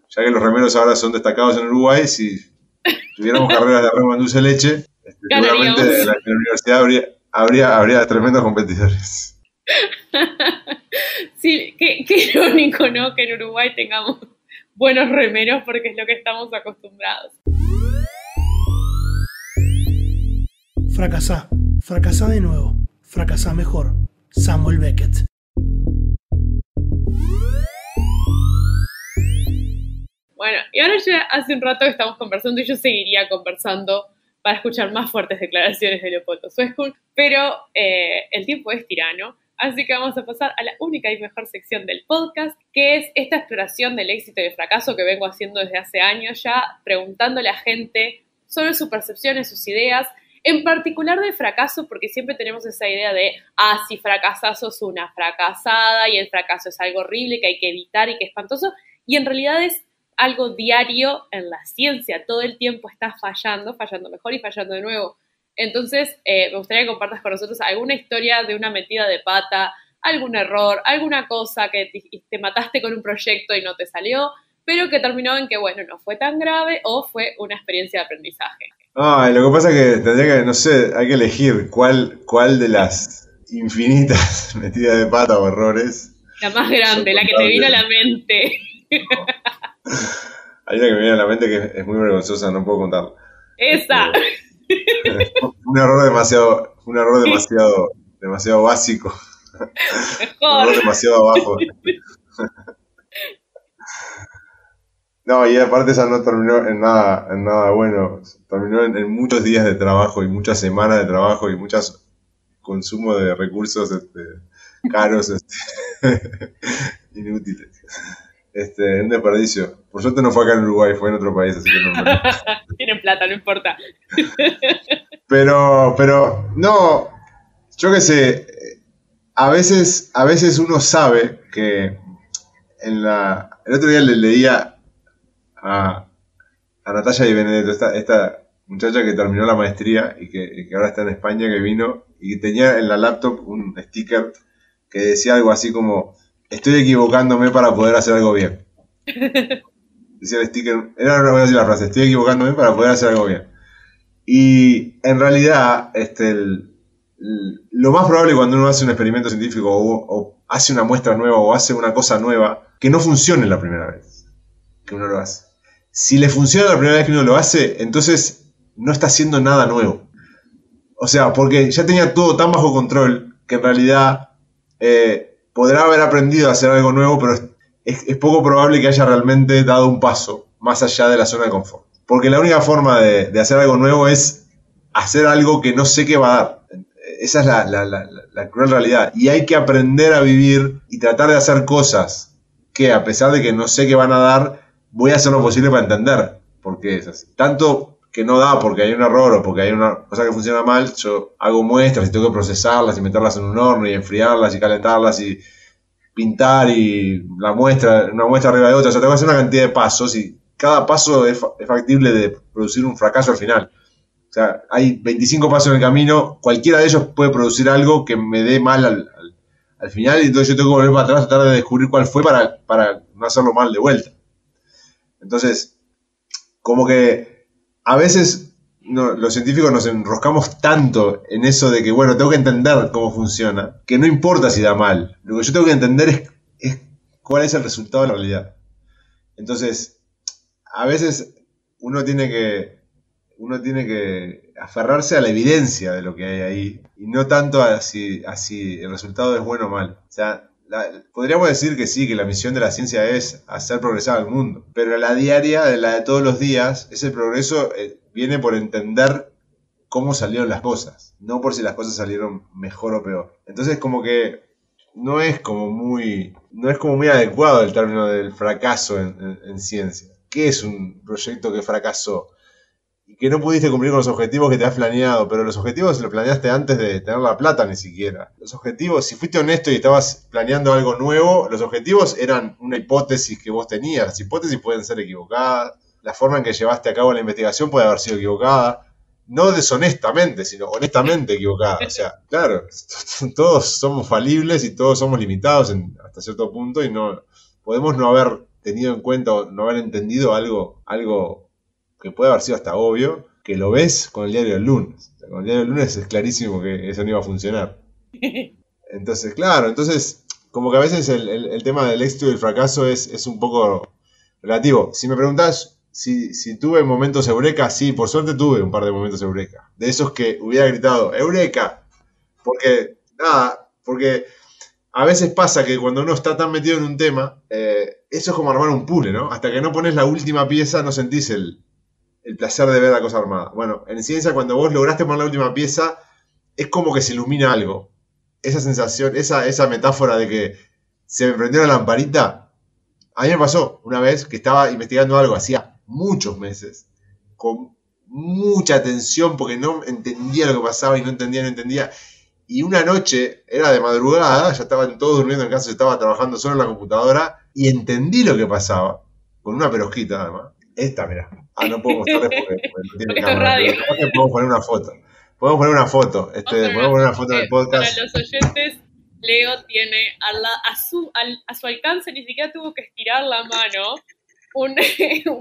Ya que los remeros ahora son destacados en Uruguay, si tuviéramos carreras de remo en dulce de leche, seguramente en la universidad habría tremendos competidores. Sí, qué irónico, ¿no? Que en Uruguay tengamos buenos remeros porque es lo que estamos acostumbrados. Fracasá de nuevo, fracasá mejor. Samuel Beckett. Bueno, y ahora ya hace un rato que estamos conversando y yo seguiría conversando para escuchar más fuertes declaraciones de Leopoldo Suescun, pero el tiempo es tirano, así que vamos a pasar a la única y mejor sección del podcast, que es esta exploración del éxito y el fracaso que vengo haciendo desde hace años ya, preguntándole a gente sobre sus percepciones, sus ideas, en particular del fracaso, porque siempre tenemos esa idea de, si fracasas sos una fracasada y el fracaso es algo horrible que hay que evitar y que es espantoso, y en realidad es algo diario en la ciencia, todo el tiempo estás fallando mejor y fallando de nuevo. Entonces, me gustaría que compartas con nosotros alguna historia de una metida de pata, algún error, alguna cosa que te mataste con un proyecto y no te salió, pero que terminó en que, bueno, no fue tan grave o fue una experiencia de aprendizaje. Lo que pasa es que tendría que, no sé, hay que elegir cuál de las infinitas metidas de pata o errores. La más grande, la que te vino a la mente. Hay una que me viene a la mente que es muy vergonzosa, no puedo contarla. Esa. Un error demasiado básico. Mejor. Un error demasiado abajo. No, y aparte esa no terminó en nada bueno. Terminó en muchos días de trabajo y muchas semanas de trabajo y muchos consumo de recursos caros, inútiles. Un desperdicio. Por suerte no fue acá en Uruguay, fue en otro país, así que no. Tienen plata, no importa. Pero no, yo qué sé, a veces uno sabe que el otro día le leía a Natalia Di Benedetto, esta muchacha que terminó la maestría y que ahora está en España, que vino y que tenía en la laptop un sticker que decía algo así como: estoy equivocándome para poder hacer algo bien. Decía el sticker, no voy a decir la frase, estoy equivocándome para poder hacer algo bien. Y en realidad, lo más probable cuando uno hace un experimento científico o hace una muestra nueva o hace una cosa nueva, que no funcione la primera vez que uno lo hace. Si le funciona la primera vez que uno lo hace, entonces no está haciendo nada nuevo. O sea, porque ya tenía todo tan bajo control que en realidad podrá haber aprendido a hacer algo nuevo, pero es poco probable que haya realmente dado un paso más allá de la zona de confort. Porque la única forma de hacer algo nuevo es hacer algo que no sé qué va a dar. Esa es la cruel realidad. Y hay que aprender a vivir y tratar de hacer cosas que, a pesar de que no sé qué van a dar, voy a hacer lo posible para entender por qué es así. Tanto que no da porque hay un error o porque hay una cosa que funciona mal, yo hago muestras y tengo que procesarlas y meterlas en un horno y enfriarlas y calentarlas y pintar y una muestra arriba de otra. O sea, tengo que hacer una cantidad de pasos y cada paso es factible de producir un fracaso al final. O sea, hay 25 pasos en el camino, cualquiera de ellos puede producir algo que me dé mal al final, y entonces yo tengo que volver para atrás, tratar de descubrir cuál fue para no hacerlo mal de vuelta. Entonces, como que a veces los científicos nos enroscamos tanto en eso de que, bueno, tengo que entender cómo funciona, que no importa si da mal. Lo que yo tengo que entender es cuál es el resultado de la realidad. Entonces, a veces uno tiene que aferrarse a la evidencia de lo que hay ahí y no tanto a si el resultado es bueno o mal. O sea, podríamos decir que sí, que la misión de la ciencia es hacer progresar al mundo, pero la diaria, la de todos los días, ese progreso viene por entender cómo salieron las cosas, no por si las cosas salieron mejor o peor. Entonces, como que no es como muy adecuado el término del fracaso en ciencia. ¿Qué es un proyecto que fracasó? Y que no pudiste cumplir con los objetivos que te has planeado, pero los objetivos los planeaste antes de tener la plata ni siquiera. Los objetivos, si fuiste honesto y estabas planeando algo nuevo, los objetivos eran una hipótesis que vos tenías. Las hipótesis pueden ser equivocadas, la forma en que llevaste a cabo la investigación puede haber sido equivocada, no deshonestamente, sino honestamente equivocada. O sea, claro, todos somos falibles y todos somos limitados hasta cierto punto y no podemos no haber tenido en cuenta o no haber entendido algo que puede haber sido hasta obvio, que lo ves con el diario del lunes. O sea, con el diario del lunes es clarísimo que eso no iba a funcionar. Entonces, claro, como que a veces el tema del éxito y el fracaso es un poco relativo. Si me preguntás si tuve momentos eureka, sí, por suerte tuve un par de momentos eureka. De esos que hubiera gritado, ¡Eureka! Porque a veces pasa que cuando uno está tan metido en un tema, eso es como armar un puzzle, ¿no? Hasta que no pones la última pieza no sentís el placer de ver la cosa armada. Bueno, en ciencia cuando vos lograste poner la última pieza, es como que se ilumina algo. Esa sensación, esa metáfora de que se me prendió una lamparita, a mí me pasó una vez que estaba investigando algo hacía muchos meses, con mucha tensión porque no entendía lo que pasaba y no entendía. Y una noche, era de madrugada, ya estaban todos durmiendo en casa, yo estaba trabajando solo en la computadora y entendí lo que pasaba, con una perojita además. Esta, mirá. No puedo mostrarles porque no tiene cámara, pero capaz que podemos poner una foto. Podemos poner una foto del podcast. Para los oyentes, Leo tiene a su alcance, ni siquiera tuvo que estirar la mano, un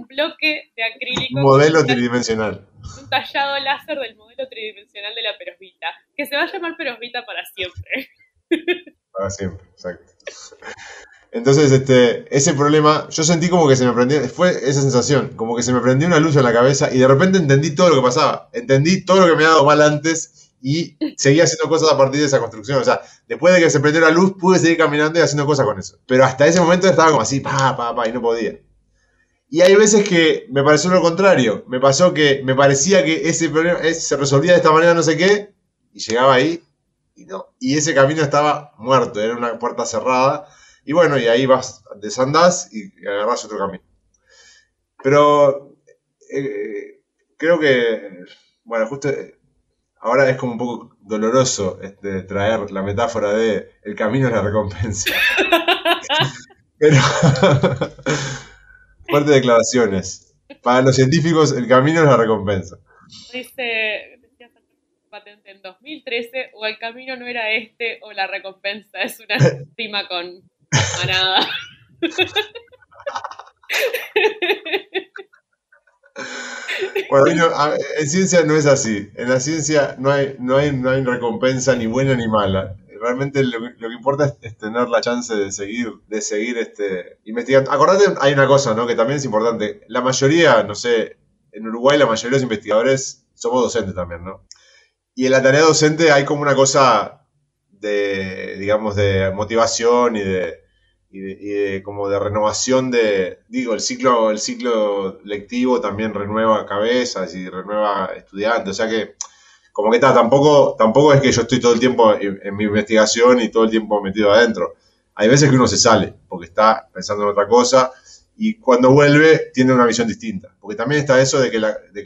bloque de acrílico. Un modelo tridimensional. Un tallado láser del modelo tridimensional de la perosbita, que se va a llamar perosbita para siempre. Para siempre, exacto. Entonces, ese problema, yo sentí como que se me prendió, fue esa sensación, como que se me prendió una luz en la cabeza y de repente entendí todo lo que pasaba. Entendí todo lo que me había dado mal antes y seguí haciendo cosas a partir de esa construcción. O sea, después de que se prendió la luz, pude seguir caminando y haciendo cosas con eso. Pero hasta ese momento estaba como así, y no podía. Y hay veces que me pareció lo contrario. Me pasó que me parecía que ese problema se resolvía de esta manera, no sé qué, y llegaba ahí y no. Y ese camino estaba muerto, era una puerta cerrada. Y bueno, y ahí desandás y agarrás otro camino. Pero creo que, bueno, justo ahora es como un poco doloroso traer la metáfora de el camino es la recompensa. Pero fuertes declaraciones. Para los científicos, el camino es la recompensa. Dice, patente en 2013, o el camino no era este, o la recompensa es una rima con manada. Bueno, en ciencia no es así. En la ciencia no hay recompensa ni buena ni mala. Realmente lo que importa es tener la chance de seguir investigando. Acordate, hay una cosa, ¿no?, que también es importante. La mayoría, no sé, en Uruguay la mayoría de los investigadores somos docentes también, ¿no? Y en la tarea docente hay como una cosa de, digamos, de motivación y de como de renovación el ciclo lectivo también renueva cabezas y renueva estudiantes, o sea que como que tampoco es que yo estoy todo el tiempo en mi investigación y todo el tiempo metido adentro. Hay veces que uno se sale porque está pensando en otra cosa y cuando vuelve tiene una visión distinta, porque también está eso de que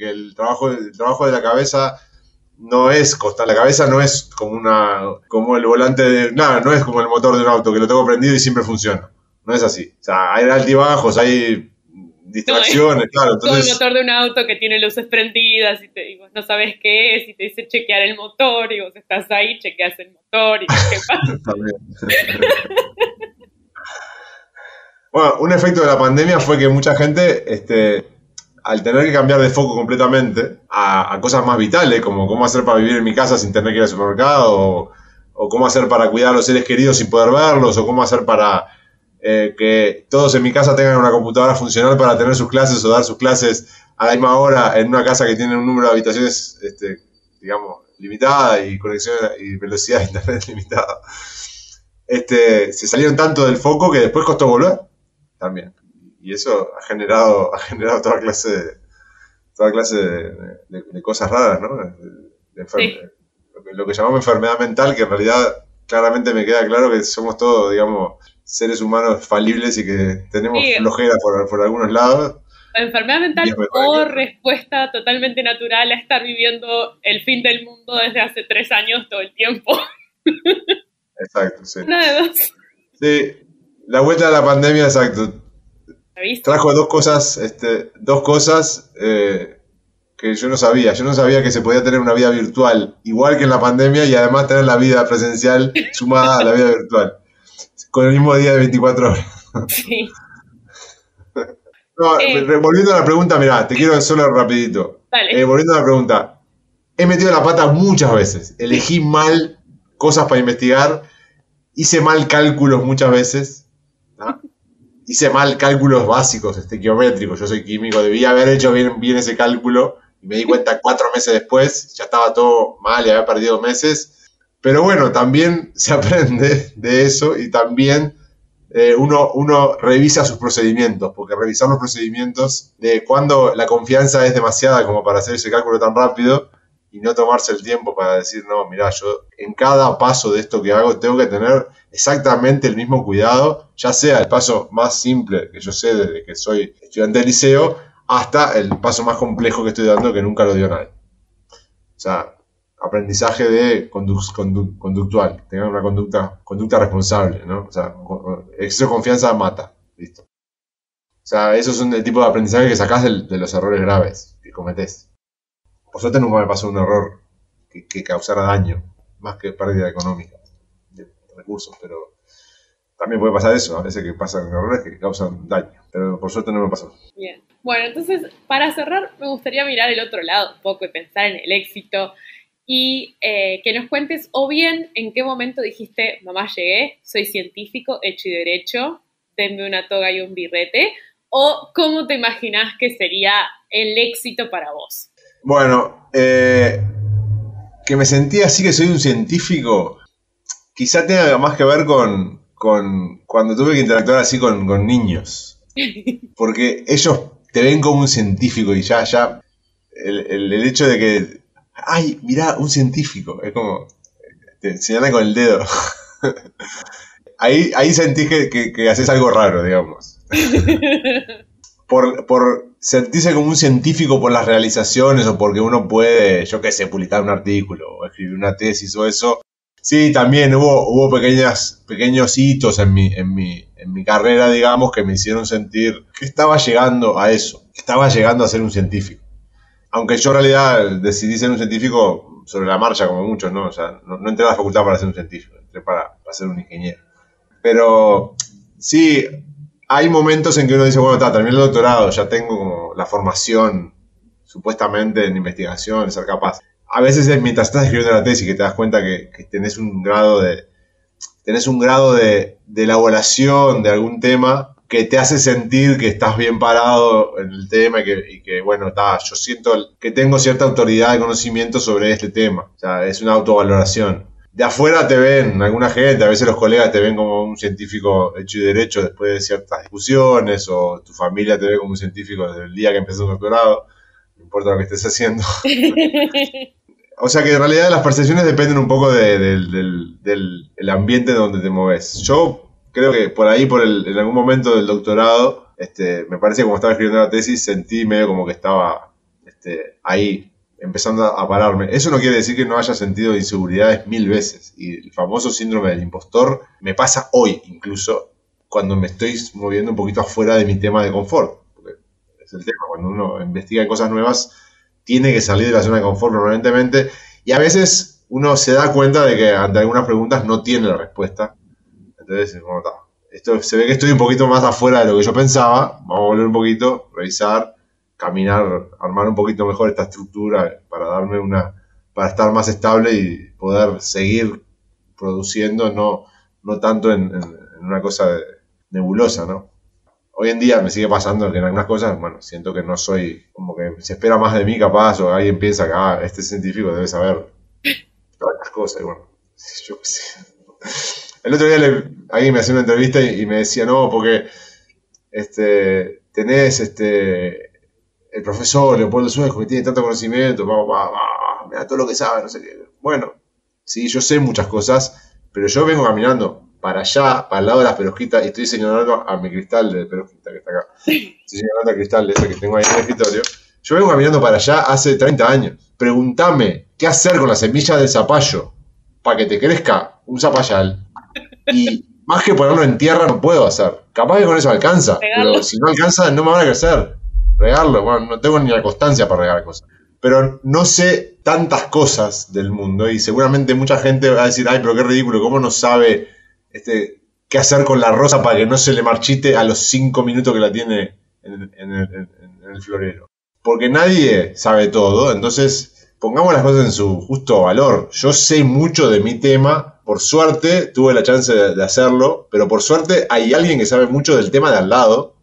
el trabajo de la cabeza no es constante. La cabeza no es como el volante no es como el motor de un auto que lo tengo prendido y siempre funciona. No es así. O sea, hay altibajos, hay distracciones, claro. Entonces, todo el motor de un auto que tiene luces prendidas y vos no sabes qué es y te dice chequear el motor y vos estás ahí, chequeas el motor y qué pasa. Bueno, un efecto de la pandemia fue que mucha gente al tener que cambiar de foco completamente a cosas más vitales, como cómo hacer para vivir en mi casa sin tener que ir al supermercado, o cómo hacer para cuidar a los seres queridos sin poder verlos, o cómo hacer para que todos en mi casa tengan una computadora funcional para tener sus clases o dar sus clases a la misma hora en una casa que tiene un número de habitaciones, digamos, limitada y conexión y velocidad de internet limitada. Se salieron tanto del foco que después costó volver también. Y eso ha generado toda clase de cosas raras, ¿no? Sí. Lo que llamamos enfermedad mental, que en realidad claramente me queda claro que somos todos, digamos, seres humanos falibles y que tenemos flojera por algunos lados. Enfermedad mental o respuesta totalmente natural a estar viviendo el fin del mundo desde hace 3 años todo el tiempo. Exacto, sí. Una de dos. Sí, la vuelta de la pandemia, exacto. Trajo dos cosas que yo no sabía. Yo no sabía que se podía tener una vida virtual igual que en la pandemia y además tener la vida presencial sumada a la vida virtual. Con el mismo día de 24 horas. Sí. No, volviendo a la pregunta, mirá, te quiero solo rapidito. Dale. Volviendo a la pregunta. He metido la pata muchas veces. Elegí mal cosas para investigar. Hice mal cálculos muchas veces. ¿No? Hice mal cálculos básicos, geométricos. Yo soy químico, debía haber hecho bien ese cálculo. Y me di cuenta 4 meses después, ya estaba todo mal y había perdido meses. Pero bueno, también se aprende de eso y también uno revisa sus procedimientos, porque revisar los procedimientos de cuando la confianza es demasiada como para hacer ese cálculo tan rápido y no tomarse el tiempo para decir, no, mirá, yo en cada paso de esto que hago tengo que tener exactamente el mismo cuidado, ya sea el paso más simple que yo sé desde que soy estudiante de liceo, hasta el paso más complejo que estoy dando que nunca lo dio nadie. O sea, aprendizaje de conductual, tengan una conducta responsable, ¿no? O sea, exceso de confianza mata, listo. O sea, esos son el tipo de aprendizaje que sacás de los errores graves que cometés. Por suerte nunca me pasó un error que causara daño, más que pérdida económica de recursos, pero también puede pasar eso, a veces que pasan errores que causan daño, pero por suerte no me pasó. Bien, bueno, entonces para cerrar me gustaría mirar el otro lado un poco y pensar en el éxito y que nos cuentes o bien en qué momento dijiste, mamá, llegué, soy científico, hecho y derecho, denme una toga y un birrete, o cómo te imaginás que sería el éxito para vos. Bueno, que me sentí así que soy un científico, quizá tenga más que ver con cuando tuve que interactuar así con niños. Porque ellos te ven como un científico y ya el hecho de que, ay, mirá, un científico, es como, te señalan con el dedo. Ahí sentís que haces algo raro, digamos. Por sentirse como un científico por las realizaciones o porque uno puede, yo qué sé, publicar un artículo o escribir una tesis o eso. Sí, también hubo pequeños hitos en mi carrera, digamos, que me hicieron sentir que estaba llegando a eso, que estaba llegando a ser un científico. Aunque yo en realidad decidí ser un científico sobre la marcha, como muchos, ¿no? O sea, no entré a la facultad para ser un científico, entré para ser un ingeniero. Pero sí, hay momentos en que uno dice, bueno, terminé el doctorado, ya tengo como la formación, supuestamente, en investigación, en ser capaz. A veces es mientras estás escribiendo la tesis que te das cuenta que tenés un grado de elaboración de algún tema que te hace sentir que estás bien parado en el tema y que bueno, yo siento que tengo cierta autoridad de conocimiento sobre este tema. O sea, es una autovaloración. De afuera te ven, alguna gente, a veces los colegas te ven como un científico hecho y derecho después de ciertas discusiones, o tu familia te ve como un científico desde el día que empezó un doctorado, no importa lo que estés haciendo. O sea que en realidad las percepciones dependen un poco del ambiente donde te moves. Yo creo que en algún momento del doctorado, me parece que como estaba escribiendo la tesis, sentí medio como que estaba ahí, empezando a pararme. Eso no quiere decir que no haya sentido inseguridades 1000 veces. Y el famoso síndrome del impostor me pasa hoy, incluso, cuando me estoy moviendo un poquito afuera de mi tema de confort. Porque es el tema, cuando uno investiga cosas nuevas, tiene que salir de la zona de confort permanentemente, y a veces uno se da cuenta de que ante algunas preguntas no tiene la respuesta. Entonces, bueno, se ve que estoy un poquito más afuera de lo que yo pensaba, vamos a volver un poquito, revisar, caminar, armar un poquito mejor esta estructura para estar más estable y poder seguir produciendo, no tanto en una cosa nebulosa, ¿no? Hoy en día me sigue pasando que en algunas cosas, bueno, siento que no soy, como que se espera más de mí capaz, o alguien piensa que este científico debe saber todas las cosas, y bueno, yo qué sé. El otro día alguien me hacía una entrevista y me decía, no, porque tenés el profesor Leopoldo Suesco que tiene tanto conocimiento, mira todo lo que sabe, no sé qué. Bueno, sí, yo sé muchas cosas, pero yo vengo caminando para allá, para el lado de las perosquitas, y estoy señalando a mi cristal de perosquita que está acá. Estoy señalando al cristal ese que tengo ahí en el escritorio. Yo vengo caminando para allá hace 30 años. Pregúntame qué hacer con la semilla del zapallo para que te crezca un zapallal. Y más que ponerlo en tierra no puedo hacer. Capaz que con eso alcanza, pero si no alcanza no me van a crecer. Regarlo, bueno, no tengo ni la constancia para regar cosas. Pero no sé tantas cosas del mundo y seguramente mucha gente va a decir, ay, pero qué ridículo, ¿cómo no sabe qué hacer con la rosa para que no se le marchite a los 5 minutos que la tiene en el florero? Porque nadie sabe todo, entonces pongamos las cosas en su justo valor. Yo sé mucho de mi tema, por suerte tuve la chance de hacerlo, pero por suerte hay alguien que sabe mucho del tema de al lado,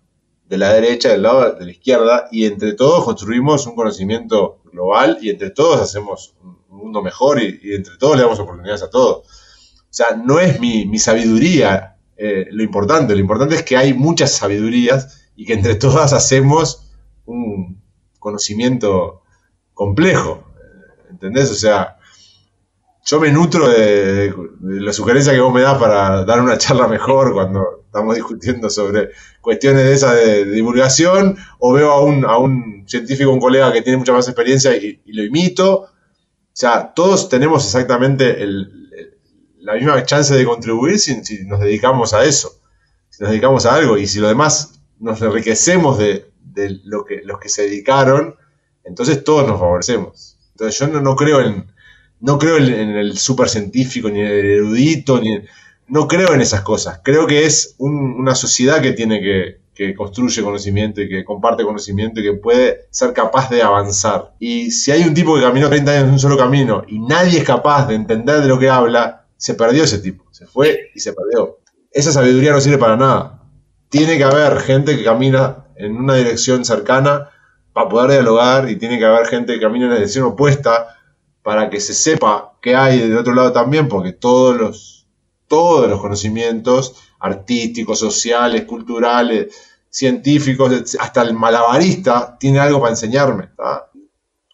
de la derecha, del lado de la izquierda, y entre todos construimos un conocimiento global y entre todos hacemos un mundo mejor y entre todos le damos oportunidades a todos. O sea, no es mi sabiduría lo importante es que hay muchas sabidurías y que entre todas hacemos un conocimiento complejo, ¿entendés? O sea, yo me nutro de la sugerencia que vos me das para dar una charla mejor cuando estamos discutiendo sobre cuestiones de esas de divulgación, o veo a un científico, un colega que tiene mucha más experiencia y lo imito. O sea, todos tenemos exactamente la misma chance de contribuir si nos dedicamos a eso, si nos dedicamos a algo, y si lo demás nos enriquecemos de los que se dedicaron, entonces todos nos favorecemos. Entonces yo no creo en el supercientífico, ni en el erudito, no creo en esas cosas. Creo que es una sociedad que construye conocimiento y que comparte conocimiento y que puede ser capaz de avanzar. Y si hay un tipo que caminó 30 años en un solo camino y nadie es capaz de entender de lo que habla, se perdió ese tipo. Se fue y se perdió. Esa sabiduría no sirve para nada. Tiene que haber gente que camina en una dirección cercana para poder dialogar, y tiene que haber gente que camina en la dirección opuesta para que se sepa qué hay del otro lado también, porque todos los conocimientos artísticos, sociales, culturales, científicos, hasta el malabarista tiene algo para enseñarme, ¿tá?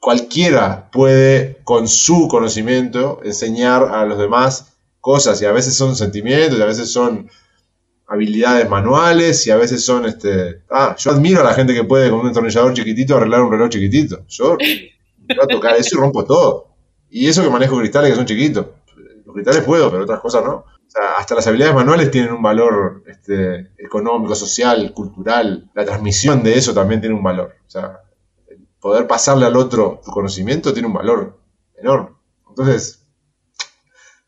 Cualquiera puede, con su conocimiento, enseñar a los demás cosas, y a veces son sentimientos, y a veces son habilidades manuales, y a veces son yo admiro a la gente que puede con un destornillador chiquitito arreglar un reloj chiquitito. Yo voy a tocar eso y rompo todo. Y eso que manejo cristales que son chiquitos. Los cristales puedo, pero otras cosas no. O sea, hasta las habilidades manuales tienen un valor económico, social, cultural. La transmisión de eso también tiene un valor. O sea, el poder pasarle al otro tu conocimiento tiene un valor enorme. Entonces,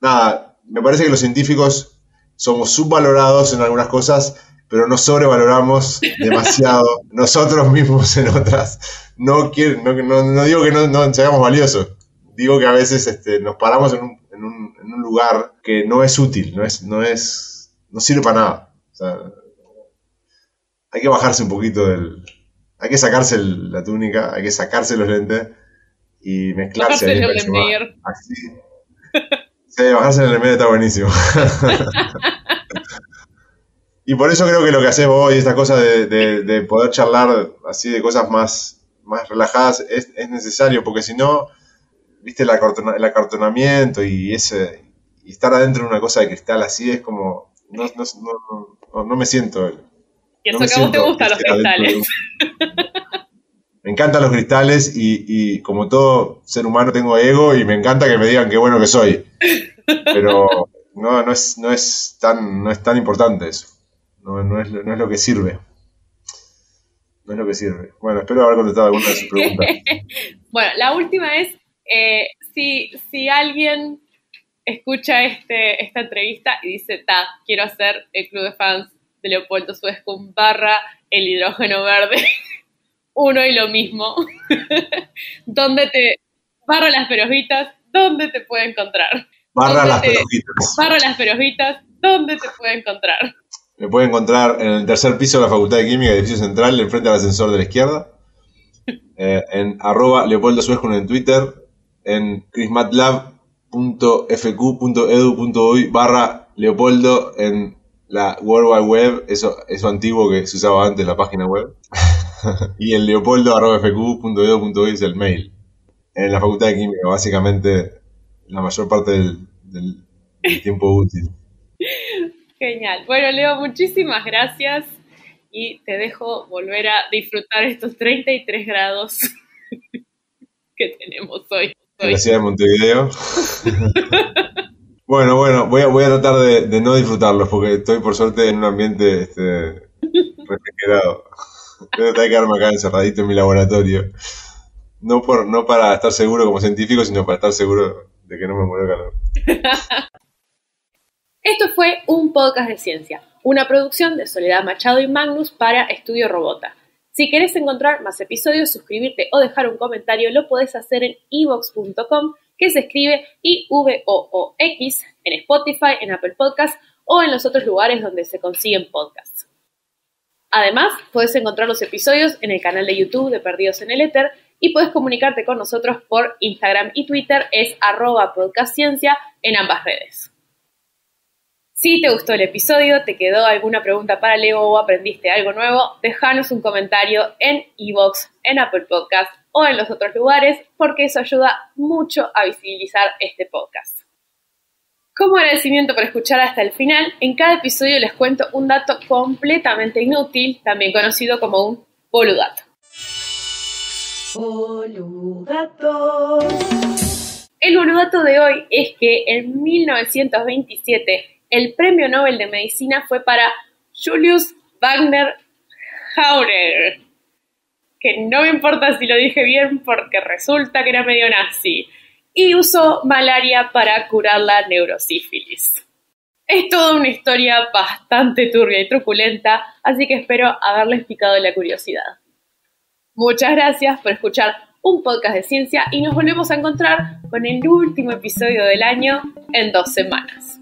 nada, me parece que los científicos somos subvalorados en algunas cosas, pero no sobrevaloramos demasiado nosotros mismos en otras. No digo que no seamos valiosos. Digo que a veces nos paramos en un lugar que no es útil, no sirve para nada. O sea, hay que bajarse un poquito hay que sacarse la túnica, hay que sacarse los lentes y mezclarse. Así. Sí, bajarse en el medio está buenísimo. Y por eso creo que lo que haces vos y esta cosa de poder charlar así de cosas más relajadas es necesario, porque si no, viste, el acartonamiento y estar adentro de una cosa de cristal así es como no me siento. Y eso que a vos te gustan los cristales. Me encantan los cristales y como todo ser humano tengo ego y me encanta que me digan qué bueno que soy. Pero no es tan importante eso. No es lo que sirve. No es lo que sirve. Bueno, espero haber contestado alguna de sus preguntas. Bueno, la última es, si alguien escucha esta entrevista y dice, quiero hacer el club de fans de Leopoldo Suescum / el hidrógeno verde, uno y lo mismo, barra las perojitas, ¿dónde te puede encontrar? Barra las perojitas, ¿dónde te puede encontrar? Me puede encontrar en el tercer piso de la Facultad de Química, edificio central, enfrente al ascensor de la izquierda, en @Leopoldo Suescun en Twitter, en chrismatlab.fq.edu.uy /Leopoldo en la World Wide Web, eso antiguo que se usaba antes, la página web, y el leopoldo@fq.edu.uy es el mail. En la Facultad de Química, básicamente, la mayor parte del tiempo útil. Genial. Bueno, Leo, muchísimas gracias y te dejo volver a disfrutar estos 33 grados que tenemos hoy. En la ciudad de Montevideo. Bueno, voy a tratar de no disfrutarlos porque estoy por suerte en un ambiente refrigerado. Voy a tratar de quedarme acá encerradito en mi laboratorio. No para estar seguro como científico, sino para estar seguro de que no me muero de calor. Esto fue un podcast de ciencia, una producción de Soledad Machado y Magnus para Estudio Robota. Si querés encontrar más episodios, suscribirte o dejar un comentario, lo podés hacer en ivox.com, que se escribe IVOOX, en Spotify, en Apple Podcasts o en los otros lugares donde se consiguen podcasts. Además, podés encontrar los episodios en el canal de YouTube de Perdidos en el Éter y puedes comunicarte con nosotros por Instagram y Twitter, es @podcastciencia en ambas redes. Si te gustó el episodio, te quedó alguna pregunta para Leo o aprendiste algo nuevo, déjanos un comentario en iVoox, en Apple Podcast o en los otros lugares, porque eso ayuda mucho a visibilizar este podcast. Como agradecimiento por escuchar hasta el final, en cada episodio les cuento un dato completamente inútil, también conocido como un boludato. Boludato. El boludato de hoy es que en 1927 el premio Nobel de Medicina fue para Julius Wagner Haurer, que no me importa si lo dije bien porque resulta que era medio nazi, y usó malaria para curar la neurosífilis. Es toda una historia bastante turbia y truculenta, así que espero haberles picado la curiosidad. Muchas gracias por escuchar un podcast de ciencia y nos volvemos a encontrar con el último episodio del año en 2 semanas.